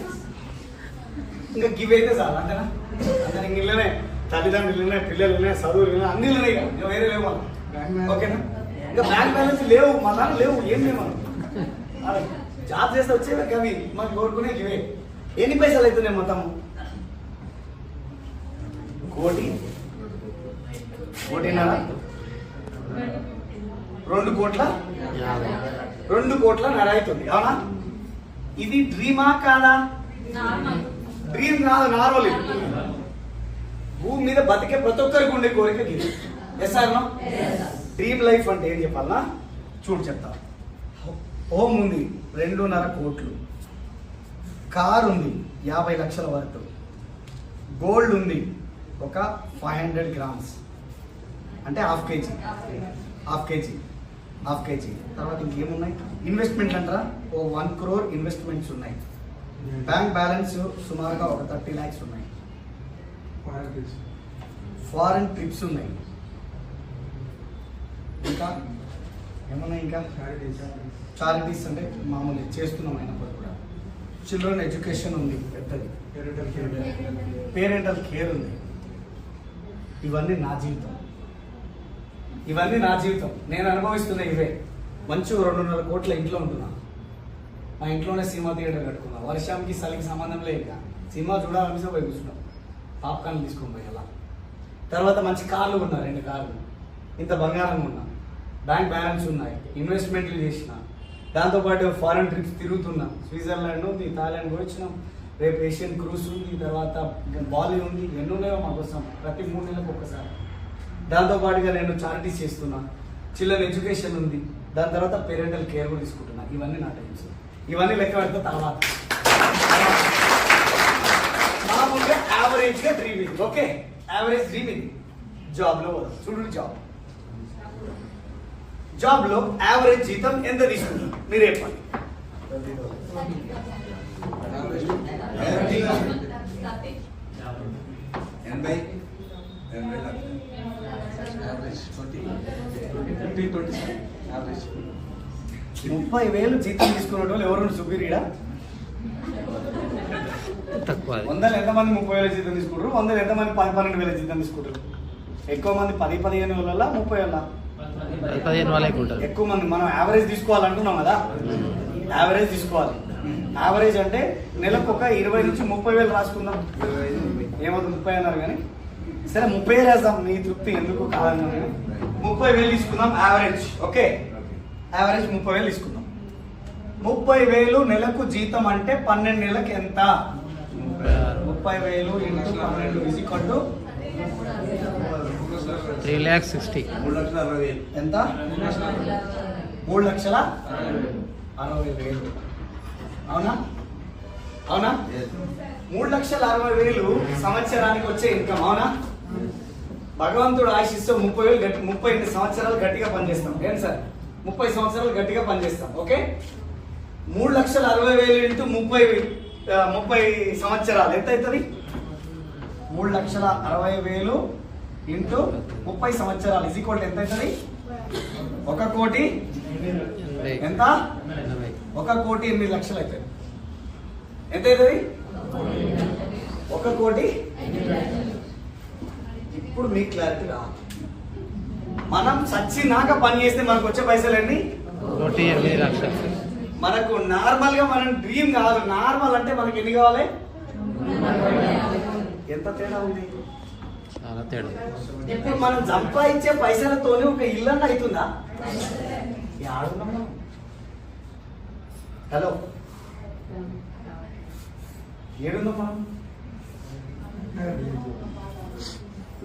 ఇంకా గివ్ అయితే సార్ అంతేనా? అంతే. ఇంక ఇళ్ళనే తల్లిదండ్రులు ఉన్నాయి, పిల్లలు ఉన్నాయి, చదువులు ఉన్నాయి, అన్ని ఉన్నాయి. ఇంకా వేరే లేవు మనం. ఓకేనా? ఇంకా బ్యాంక్ బ్యాలెన్స్ లేవు, మన లేవు, ఏం లేవు మనం. జాబ్ చేస్తే వచ్చేవి అవి మనకు కోరుకునే ఇవే. ఎన్ని పైసలు అవుతున్నాయి మొత్తం? కోటి, కోటిన్నర, 2 కోట్ల 2 కోట్ల నర అవుతుంది. అవునా? ఇది డ్రీమా కాదా? డ్రీమ్ కాదు, నార్మల్. భూమి మీద బతికే ప్రతి ఒక్కరికి ఉండే కోరిక ఇది. Yes or no? Dream life అంటే ఏం చెప్పాలనా? చూడు చెప్తా. హోమ్ ఉంది 2.5 కోట్లు, కార్ ఉంది 50 లక్షల వరకు, గోల్డ్ ఉంది ఒక 500 గ్రామ్స్ అంటే హాఫ్ కేజీ. తర్వాత ఇంకేమున్నాయి? ఇన్వెస్ట్మెంట్ అంటారా? ఓ 1 crore ఇన్వెస్ట్మెంట్స్ ఉన్నాయి. బ్యాంక్ బ్యాలెన్స్ సుమారుగా ఒక 30 lakhs ఉన్నాయి. ఫారెన్ ట్రిప్స్ ఉన్నాయి. ఇంకా ఏమున్నాయి? ఇంకా చారిటీస్ అంటే మామూలు చేస్తున్నాం అయినప్పుడు కూడా. చిల్డ్రన్ ఎడ్యుకేషన్ ఉంది పెద్దది, పేరెంటల్ కేర్ ఉంది. ఇవన్నీ నా జీవితం, నేను అనుభవిస్తున్న ఇవే. మంచి 2.5 కోట్ల ఇంట్లో ఉంటున్నా. మా ఇంట్లోనే సినిమా థియేటర్ కట్టుకున్నా. వర్షంకి చలికి సంబంధం లేక సినిమా చూడాలనిపిస్తే పోయి కూర్చున్నాం, పాప్కార్న్ తీసుకొని పోయి అలా. తర్వాత మంచి కార్లు ఉన్నా, 2 కార్లు, ఇంత బంగారం ఉన్నా, బ్యాంక్ బ్యాలెన్స్ ఉన్నాయి, ఇన్వెస్ట్మెంట్లు చేసిన, దాంతోపాటు ఫారెన్ ట్రిప్స్ తిరుగుతున్నా. స్విట్జర్లాండ్ ఉంది, థాయిలాండ్ కూడా వచ్చినాం. రేపు ఏషియన్ క్రూజ్ ఉంది, తర్వాత బాలి ఉంది. ఎన్నో ఉన్నాయో మాకోసం ప్రతి 3 నెలలకు ఒక్కసారి. దాంతోపాటుగా నేను చారిటీస్ చేస్తున్నా. చిల్డ్రన్ ఎడ్యుకేషన్ ఉంది, దాని తర్వాత పేరెంటల్ కేర్ కూడా తీసుకుంటున్నా. ఇవన్నీ నా టైమ్స్. ఇవన్నీ లెక్క పెడితే తర్వాత మామూలుగా యావరేజ్గా డ్రీమ్ ఇది. ఓకే, యావరేజ్ డ్రీమ్ ఇది. జాబ్లో చూడు, జాబ్లో యావరేజ్ జీతం ఎంత తీసుకుంటారు మీరు చెప్పండి? 30,000 జీతం తీసుకునే వాళ్ళు ఎవరు సుపీరియడా? తక్కువ. 100 ఎంతమంది 30,000 జీతం తీసుకుంటారు? 100 ఎంతమంది 12,000 జీతం తీసుకుంటారు? ఎక్కువ మంది 10-15 వేల 30,000 15 వాళ్ళకి ఉంటుంది. ఎక్కువ మంది. మనం యావరేజ్ తీసుకోవాలంటున్నాం కదా, యావరేజ్ తీసుకోవాలి. యావరేజ్ అంటే నెలకు ఒక 20 నుంచి 30,000 రాసుకుందాం. ఏమవుతుంది? 30 అన్నారు కానీ సరే 30 రాద్దాం, నీ తృప్తి ఎందుకు కాదన్నా. 30,000 తీసుకుందాం యావరేజ్. ఓకే, యావరేజ్ 30,000 తీసుకుందాం. 30,000 నెలకు జీతం అంటే 12 నెలలకు ఎంత? 30,000 ఇంటూ 12 ఈజ్ ఈక్వల్ టు 3,60,000. ఎంత? 3,60,000. అవునా? 3,60,000 సంవత్సరానికి వచ్చే ఇన్కమ్. అవునా? భగవంతుడు ఆశిస్తూ 30 సంవత్సరాలు గట్టిగా పనిచేస్తాం. ఏం సార్? 30 సంవత్సరాలు గట్టిగా పనిచేస్తాం. ఓకే, 3,60,000 ఇంటూ 30 సంవత్సరాలు ఎంత అవుతుంది? 3,60,000 ఇంటూ 30 సంవత్సరాలు ఈజ్ ఈక్వల్ ఎంత అవుతుంది? 1 కోటి ఎంత? 1,08,00,000 అవుతుంది. ఎంత అవుతుంది? 1,08,00,000. ఇప్పుడు మీకు క్లారిటీ రావాలి. మనం సచ్చినాక పని చేస్తే మనకు వచ్చే పైసలు ఎన్ని? 1,08,00,000. మనకు నార్మల్ గా మనం డ్రీమ్ కాదు. నార్మల్ అంటే మనకి ఎన్ని కావాలి? ఎంత తేడా ఉంది? చాలా తేడా. ఇప్పుడు మనం సంపాదించే పైసలతోనే ఒక ఇల్లు అంటే అవుతుందా? హలో, ఏడుందా మనం?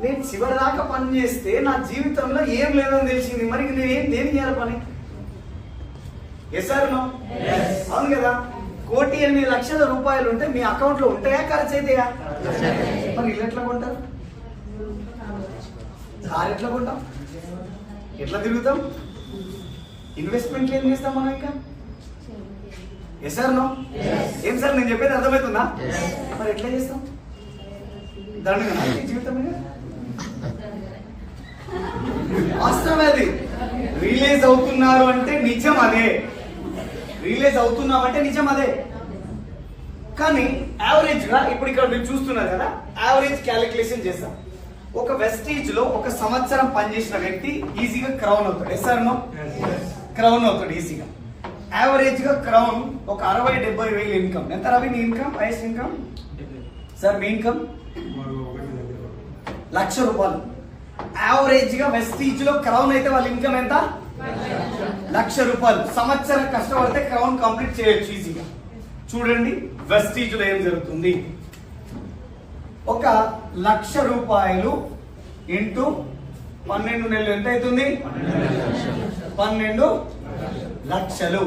నేను చివరి దాకా పని చేస్తే నా జీవితంలో ఏం లేదని తెలిసింది. మరి నేను దేని చేయాలి పని? Yes sir no? అవును కదా. 1,08,00,000 రూపాయలు ఉంటే మీ అకౌంట్ లో ఉంటాయా, ఖర్చు అయితాయా? మరి ఇల్లు ఎట్లా కొంటారు? కార్ ఎట్లా కొంటాం? ఎట్లా తిరుగుతాం? ఇన్వెస్ట్మెంట్ ఏం చేస్తాం మనం ఇంకా? Yes sir no? ఏం సార్ నేను చెప్పేది అర్థమవుతుందా? మరి ఎట్లా చేస్తాం? దండగా జీవితం మీద వాస్తవమే. అది రిలీజ్ అవుతున్నారు అంటే నిజం అదే. రిలీజ్ అవుతున్నామంటే నిజం అదే. కానీ యావరేజ్ గా ఇప్పుడు ఇక్కడ మీరు చూస్తున్నారు కదా, యావరేజ్ క్యాలిక్యులేషన్ చేస్తాం. ఒక వెస్టీజ్ లో 1 సంవత్సరం పనిచేసిన వ్యక్తి ఈజీగా క్రౌన్ అవుతాడు. Yes sir no? క్రౌన్ అవుతాడు ఈజీగా. యావరేజ్ గా క్రౌన్ ఒక 60-70 వేలు ఇన్కమ్. ఎంత రవి నీ ఇన్కమ్? హైయెస్ట్ ఇన్కమ్ సార్ మీ ఇన్కమ్? ₹1,00,000. యావరేజ్ గా వెస్టీజ్ లో క్రౌన్ అయితే వాళ్ళ ఇన్కమ్ ఎంత? ₹1,00,000. సంవత్సరం కష్టపడితే క్రౌన్ కంప్లీట్ చేయొచ్చు ఈజీగా. చూడండి వెస్టీజ్ లో ఏం జరుగుతుంది. ₹1,00,000 ఇంటూ 12 నెలలు ఎంత అవుతుంది? 12 లక్షలు.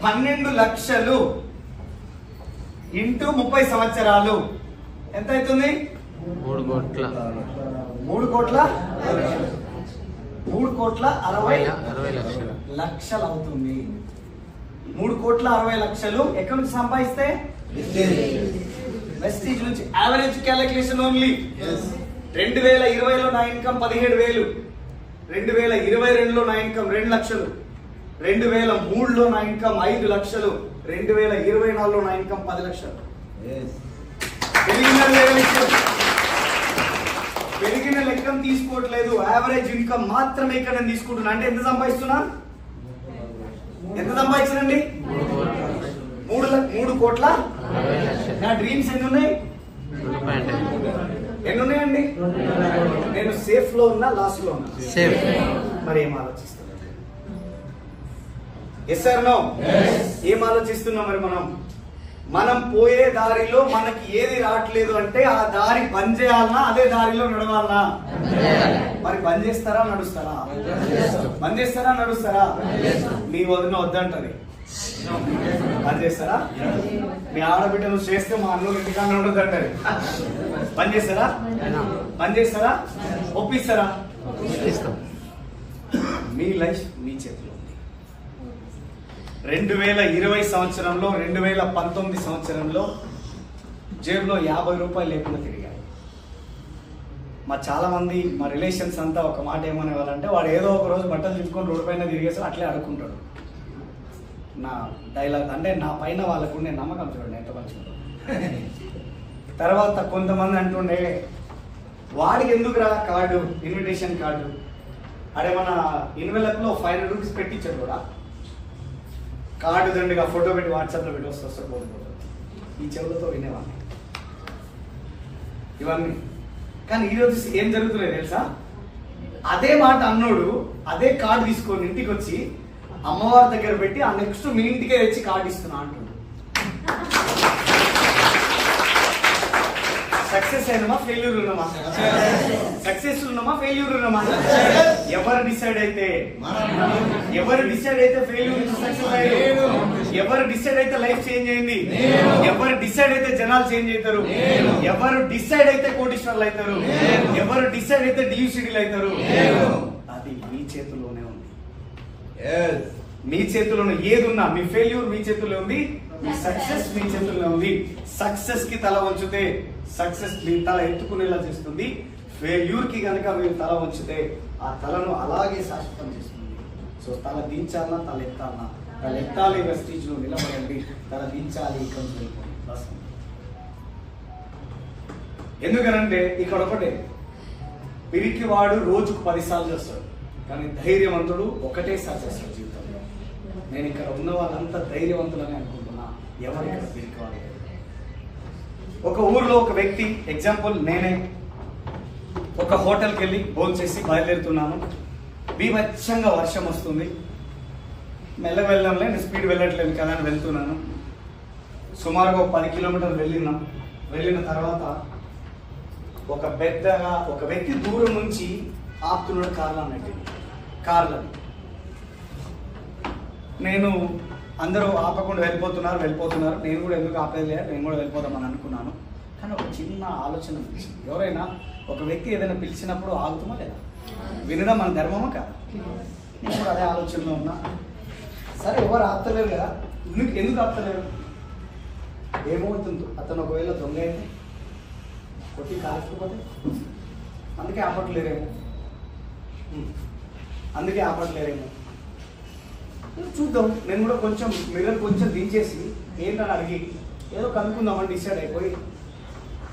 12 లక్షలు ఇంటూ 30 సంవత్సరాలు ఎంత అవుతుంది? 3 కోట్ల 3,60,00,000 లక్షలు అవుతుంది. 3,60,00,000 ఎక్కడి నుంచి సంపాదిస్తే? వెస్టీజ్ నుంచి. Average calculation only. 2020లో నా ఇన్కమ్ 17,000, 2022లో నా ఇన్కమ్ 2 లక్షలు, 2003లో నా ఇన్కమ్ 5 లక్షలు, 2024లో నా ఇన్కమ్ 10 లక్షలు. పెరిగిన లెక్కం తీసుకోవట్లేదు, యావరేజ్ ఇన్కమ్ మాత్రమే ఇక్కడ నేను తీసుకుంటున్నా. అంటే ఎంత సంపాదిస్తున్నా? ఎంత సంపాదించండి? 3 కోట్ల. నా డ్రీమ్స్ ఎన్ని ఉన్నాయి? ఎన్ని ఉన్నాయండి? నేను సేఫ్ లో ఉన్నా, లాస్ లో ఉన్నా? సేఫ్. మరి ఏం ఆలోచిస్తున్నా? Yes or no? ఏం ఆలోచిస్తున్నాం? మరి మనం పోయే దారిలో మనకి ఏది రావట్లేదు అంటే ఆ దారి బంద్ చేయాలన్నా, అదే దారిలో నడవాలన్నా? మరి బంద్ చేస్తారా నడుస్తారా? బంద్ చేస్తారా నడుస్తారా? మీ వదిన వద్దంటది. బంద్ చేస్తారా? మీ ఆడబిడ్డ నువ్వు చేస్తే మా అన్నులు ఇంటికాడ ఉండదు అంటారు. బంద్ చేస్తారా? బంద్ చేస్తారా? ఒప్పిస్తారా? మీ లైఫ్ మీ చేతిలో ఉంది. 2020 సంవత్సరంలో, 2019 సంవత్సరంలో జేబులో ₹50 లేకుండా తిరిగాయి. చాలా మంది మా రిలేషన్స్ అంతా ఒక మాట ఏమనేవాళ్ళంటే, వాడు ఏదో ఒక రోజు బట్టలు తీసుకొని రోడ్డు పైన తిరిగేసి అట్లే అడుక్కుంటాడు. నా డైలాగ్ అంటే నా పైన వాళ్ళకు నేను నమ్మకం చూడండి ఎంత మంచిగా. తర్వాత కొంతమంది అంటుండే, వాడికి ఎందుకురా కార్డు, ఇన్విటేషన్ కార్డు, అడే మన ఇన్వెలప్ లో ₹500 పెట్టించాడు కూడా. కార్డు దండిగా ఫోటో పెట్టి వాట్సాప్ లో పెట్టి వస్తే ఈ చెవులతో వినేవాడిని ఇవన్నీ. కానీ ఈరోజు ఏం జరుగుతున్నాయి తెలుసా? అదే మాట అన్నోడు అదే కార్డు తీసుకొని ఇంటికి వచ్చి అమ్మవారి దగ్గర పెట్టి ఆ నెక్స్ట్ మీ ఇంటికే వచ్చి కార్డు ఇస్తున్నా అంటున్నాడు. సక్సెస్ అయినమా ఫెయిల్యూర్ ఉన్నామా? సక్సెస్ ఉన్నామా ఫెయిల్యూర్ ఉన్నామా? ఎవరు డిసైడ్ అయితే ఫెయిల్యూర్ సక్సెస్ అయ్యారు? ఎవరు డిసైడ్ అయితే లైఫ్ చేంజ్ అయింది? ఎవరు డిసైడ్ అయితే జనాలు చేంజ్ అవుతారు? ఎవరు డిసైడ్ అయితే కోటీశ్వర్లు అవుతారు? ఎవరు డిసైడ్ అయితే డియూసిడీలు అవుతారు? అది మీ చేతుల్లోనే ఉంది. మీ చేతుల్లోనే ఏది ఉన్నా, మీ ఫెయిల్యూర్ మీ చేతుల్లో ఉంది, మీ సక్సెస్ మీ చేతుల్లో ఉంది. సక్సెస్ కి తల వంచితే సక్సెస్ మీ తల ఎత్తుకునేలా చేస్తుంది. ఫెయిల్యూర్ కి కనుక మీరు తల వంచితే ఆ తలను అలాగే శాశ్వతం చేస్తుంది. సో తల దించాలన్నా తల ఎత్తాలన్నా? తల ఎత్తాలి, వెస్టీజ్ లో నిలబడండి. తల దించాలి, ఇక్కడ ఎందుకనంటే ఇక్కడ ఒకటే, పిరికి వాడు రోజుకు 10 సార్లు చేస్తాడు, కానీ ధైర్యవంతుడు ఒకటేసారి చేస్తాడు జీవితంలో. నేను ఇక్కడ ఉన్న వాళ్ళంతా ధైర్యవంతులని అనుకుంటున్నా. ఎవరు ఇక్కడ పిరికి వాడు? ఒక ఊర్లో ఒక వ్యక్తి, ఎగ్జాంపుల్ నేనే, ఒక హోటల్కి వెళ్ళి భోజనం చేసి బయలుదేరుతున్నాను. బీభత్సంగా వర్షం వస్తుంది. మెల్లగా వెళ్ళడంలే, నేను స్పీడ్ వెళ్ళట్లేదు కదా అని వెళ్తున్నాను. సుమారుగా 10 కిలోమీటర్లు వెళ్ళిన తర్వాత ఒక వ్యక్తి దూరం నుంచి ఆపుతున్నాడు కార్లను. నేను అందరూ ఆపకుండా వెళ్ళిపోతున్నారు. నేను కూడా ఎందుకు ఆపేది, నేను కూడా వెళ్ళిపోదామని అనుకున్నాను. కానీ ఒక చిన్న ఆలోచన పిలిచింది. ఎవరైనా ఒక వ్యక్తి ఏదైనా పిలిచినప్పుడు ఆగుతామా లేదా? వినడం మన ధర్మమా కాదా? నేను కూడా అదే ఆలోచనలో ఉన్నా. సరే ఎవరు ఆపుతలేరు కదా, ఎందుకు ఆపుతలేరు? ఏమవుతుందో అతను ఒకవేళ దొంగ అయితే కొట్టి కాల్చుకోపోతే అందుకే ఆపట్లేరేమో చూద్దాం. నేను కూడా కొంచెం మిర్రర్ కొంచెం దించేసి ఏంటని అడిగి ఏదో కనుక్కుందామని డిసైడ్ అయిపోయి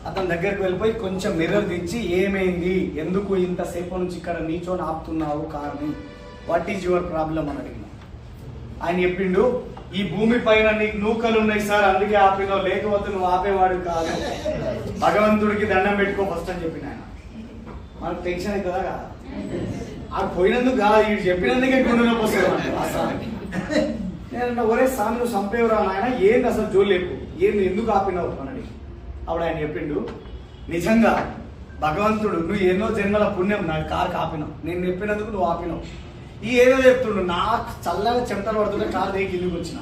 అతని దగ్గరికి వెళ్ళిపోయి కొంచెం మిర్రర్ దించి, ఏమైంది, ఎందుకు ఇంతసేపు నుంచి ఇక్కడ నీచోని ఆపుతున్నావు కార్ని, వాట్ ఈజ్ యువర్ ప్రాబ్లం అని అడిగిన. ఆయన చెప్పిండు, ఈ భూమి పైన నీకు నూకలు ఉన్నాయి సార్, అందుకే ఆపినావు, లేకపోతే నువ్వు ఆపేవాడు కాదు, భగవంతుడికి దండం పెట్టుకో ఫస్ట్ అని చెప్పిన ఆయన. మనకు టెన్షన్ అవుతుందా కదా ఆ పోయినందుకు కాదు వీడు చెప్పినందుకే గుండెలోకి వస్తుంది. నేను ఒరే స్వామి నువ్వు చంపేవరా నాయన ఏంది అసలు జోలు లేపు ఏంది ఎందుకు ఆపినావు అని అప్పుడు ఆయన చెప్పిండు నిజంగా భగవంతుడు నువ్వు ఎన్నో జన్మల పుణ్యం నాకు కారు ఆపినావు నేను చెప్పినందుకు నువ్వు ఆపినావు ఈ ఏదో చెప్తుండు నాకు చల్లగా చెమటలు పడుతుంటే కారు దిగి ఇల్లుకి వచ్చిన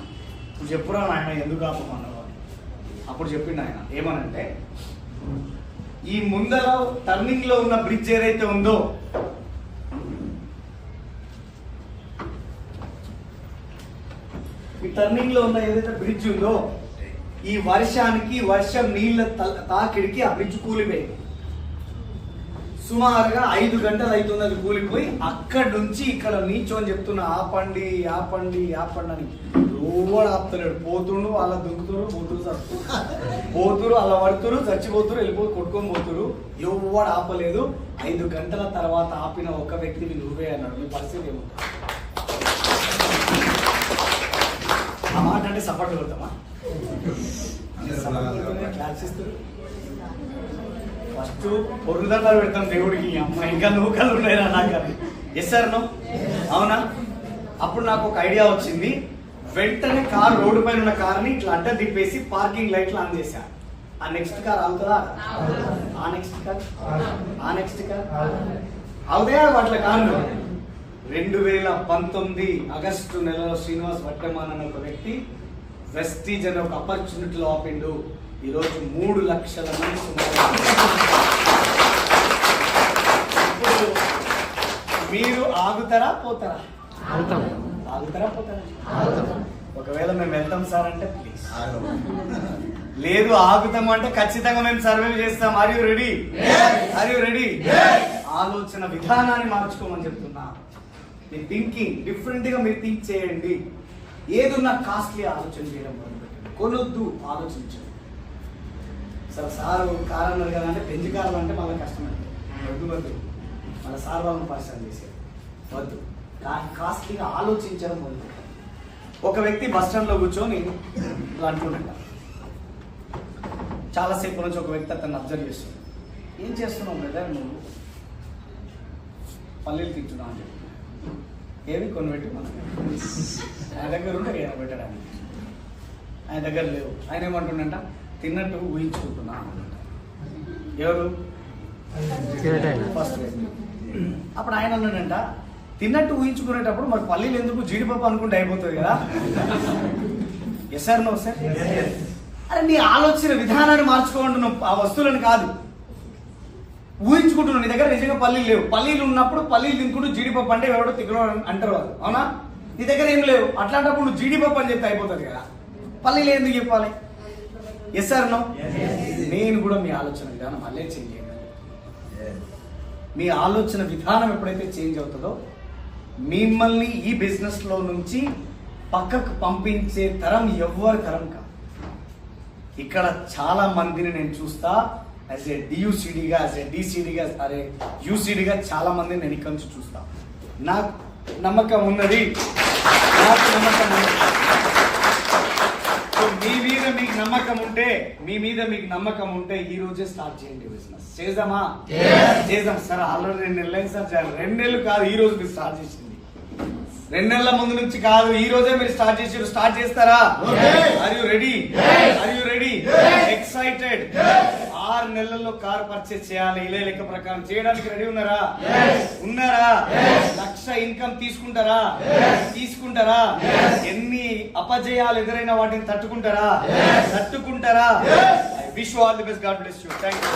నువ్వు చెప్పురా నాయన ఎందుకు ఆపమన్నావు అని. అప్పుడు చెప్పిండు ఆయన ఏమనంటే ఈ ముందర టర్నింగ్ లో ఉన్న బ్రిడ్జ్ ఏదైతే ఉందో ఈ టర్నింగ్ లో ఉన్న ఏదైతే బ్రిడ్జ్ ఉందో ఈ వర్షానికి వర్షం నీళ్ళ తాకిడికి ఆ బ్రిడ్జ్ కూలిపోయింది. సుమారుగా 5 గంటలు అవుతుంది అది కూలిపోయి అక్కడి నుంచి ఇక్కడ నీచోని చెప్తున్నా ఆపండి ఆపండి ఆపండి అని ఎవడు ఆపుతలేడు. పోతుండు అలా దుంకుతురు పోతురు అలా పడుతురు చచ్చిపోతురు వెళ్ళిపోయి కొట్టుకొని పోతురు ఎవడు ఆపలేదు. 5 గంటల తర్వాత ఆపిన ఒక వ్యక్తిని నువ్వే అన్నాడు. మీ పరిస్థితి ఏముంటుంది? ఆ మాట అంటే సపోర్ట్ కొడతామా? క్లాస్ ఇస్తారు ఫస్ట్ పొరుదండాలు పెడతాం దేవుడికి. అమ్మ ఇంకా నూకలు ఉన్నాయిరా నాకు ఎస్ సార్ నో అవునా? అప్పుడు నాకు ఒక ఐడియా వచ్చింది. వెంటనే కార్ రోడ్డు పైన ఉన్న కార్ని ఇట్లా అడ్డ తిప్పేసి పార్కింగ్ లైట్లు ఆన్ చేశా. ఆ నెక్స్ట్ కార్ అవుతుందా? ఆ నెక్స్ట్ కార్ ఆ నెక్స్ట్ కార్ అవుతాయా వాటి కార్లు? 2019 ఆగస్టు నెలలో శ్రీనివాస్ వట్టమాన్ అనే ఒక వ్యక్తి వెస్టీజ్ అనే ఒక ఆపర్చునిటీలో ఆపిండు. ఈరోజు 3 లక్షల మంది ఇప్పుడు మీరు ఆగుతారా పోతారా? ఆగుతారా పోతారా? ఒకవేళ మేము వెళ్తాం సార్ అంటే ప్లీజ్, లేదు ఆగుతాం అంటే ఖచ్చితంగా మేము సర్వే చేస్తాం. Are you ready? Are you ready? ఆలోచన విధానాన్ని మార్చుకోమని చెప్తున్నా. మీ థింకింగ్ డిఫరెంట్ గా మీరు థింక్ చేయండి. ఏదున్నా కాస్ట్లీ ఆలోచన చేయడం మొదలుపెట్టండి. కొనొద్దు, ఆలోచించండి. సార్ కారు అన్నారు కదా అంటే పెంచి కారు అంటే మళ్ళీ కష్టమండి. వద్దు మళ్ళీ సార్ వాళ్ళని పరిశ్రమ చేసేది వద్దు. కాస్ట్లీగా ఆలోచించడం మొదలుపెట్టండి. ఒక వ్యక్తి బస్ స్టాండ్ లో కూర్చొని ఇలా అంటుండ చాలాసేపు నుంచి ఒక వ్యక్తి అతన్ని అబ్జర్వ్ చేస్తుంది. ఏం చేస్తున్నావు బ్రదర్ నువ్వు? పల్లీలు తింటున్నావు అని చెప్పి ఏవి కొన్ని పెట్టి మనం ఆయన దగ్గర ఉంటే ఏమైనా పెట్టడానికి ఆయన దగ్గర లేవు. ఆయన ఏమంటుండంట తిన్నట్టు ఊహించుకుంటున్నా అన్నమాట. ఎవరు? ఫస్ట్ అప్పుడు ఆయన అన్నాడంట తిన్నట్టు ఊహించుకునేటప్పుడు మరి పల్లీలు ఎందుకు జీడిపప్పు అనుకుంటే అయిపోతుంది కదా. Yes sir no sir? అరే నీ ఆలోచన విధానాన్ని మార్చుకోండి. నువ్వు ఆ వస్తువులను కాదు ఊహించుకుంటున్నావు. నీ దగ్గర నిజంగా పల్లీలు లేవు. పల్లీలు ఉన్నప్పుడు పల్లీలు తినుకుంటూ జీడిపప్పు అంటే ఎవడో తిగ్గడం అంటారు వాళ్ళు, అవునా? నీ దగ్గర ఏం లేవు. అట్లాంటప్పుడు నువ్వు జీడిపప్పు అని చెప్తే అయిపోతుంది కదా. పల్లీలు ఎందుకు చెప్పాలి? Yes sir no? నేను కూడా మీ ఆలోచన విధానం మళ్ళీ చేంజ్ చేయండి. మీ ఆలోచన విధానం ఎప్పుడైతే చేంజ్ అవుతుందో మిమ్మల్ని ఈ బిజినెస్ లో నుంచి పక్కకు పంపించే తరం ఎవ్వరి తరం కాదు. ఇక్కడ చాలా మందిని నేను చూస్తా యాజ్ ఏ డియూసీడీగా, యాజ్ ఏ డీసీడీగా, అరే యూసీడీగా చాలా మందిని నేను ఇక్కడ నుంచి చూస్తా. నాకు నమ్మకం ఉన్నది. మీ మీద మీకు నమ్మకం ఉంటే ఈ రోజే స్టార్ట్ చేయండి బిజినెస్. చేద్దామా? చేద్దాం సార్. ఆల్రెడీ 2 నెలలు అయింది సార్. 2 నెలలు కాదు, ఈ రోజు మీరు స్టార్ట్ చేసింది. 2 నెలల ముందు నుంచి కాదు, ఈ రోజే మీరు స్టార్ట్ చేసారు. స్టార్ట్ చేస్తారా? Are you ready? Are you ready? Excited? 6 నెలల్లో కార్ పర్చేస్ చేయాలి. ఇలా లెక్క ప్రకారం చేయడానికి రెడీ ఉన్నారా? ఉన్నారా? 1,00,000 ఇన్కమ్ తీసుకుంటారా? ఎన్ని అపజయాలు ఎదురైనా వాటిని తట్టుకుంటారా? I wish you all the best. God bless you. Thank you.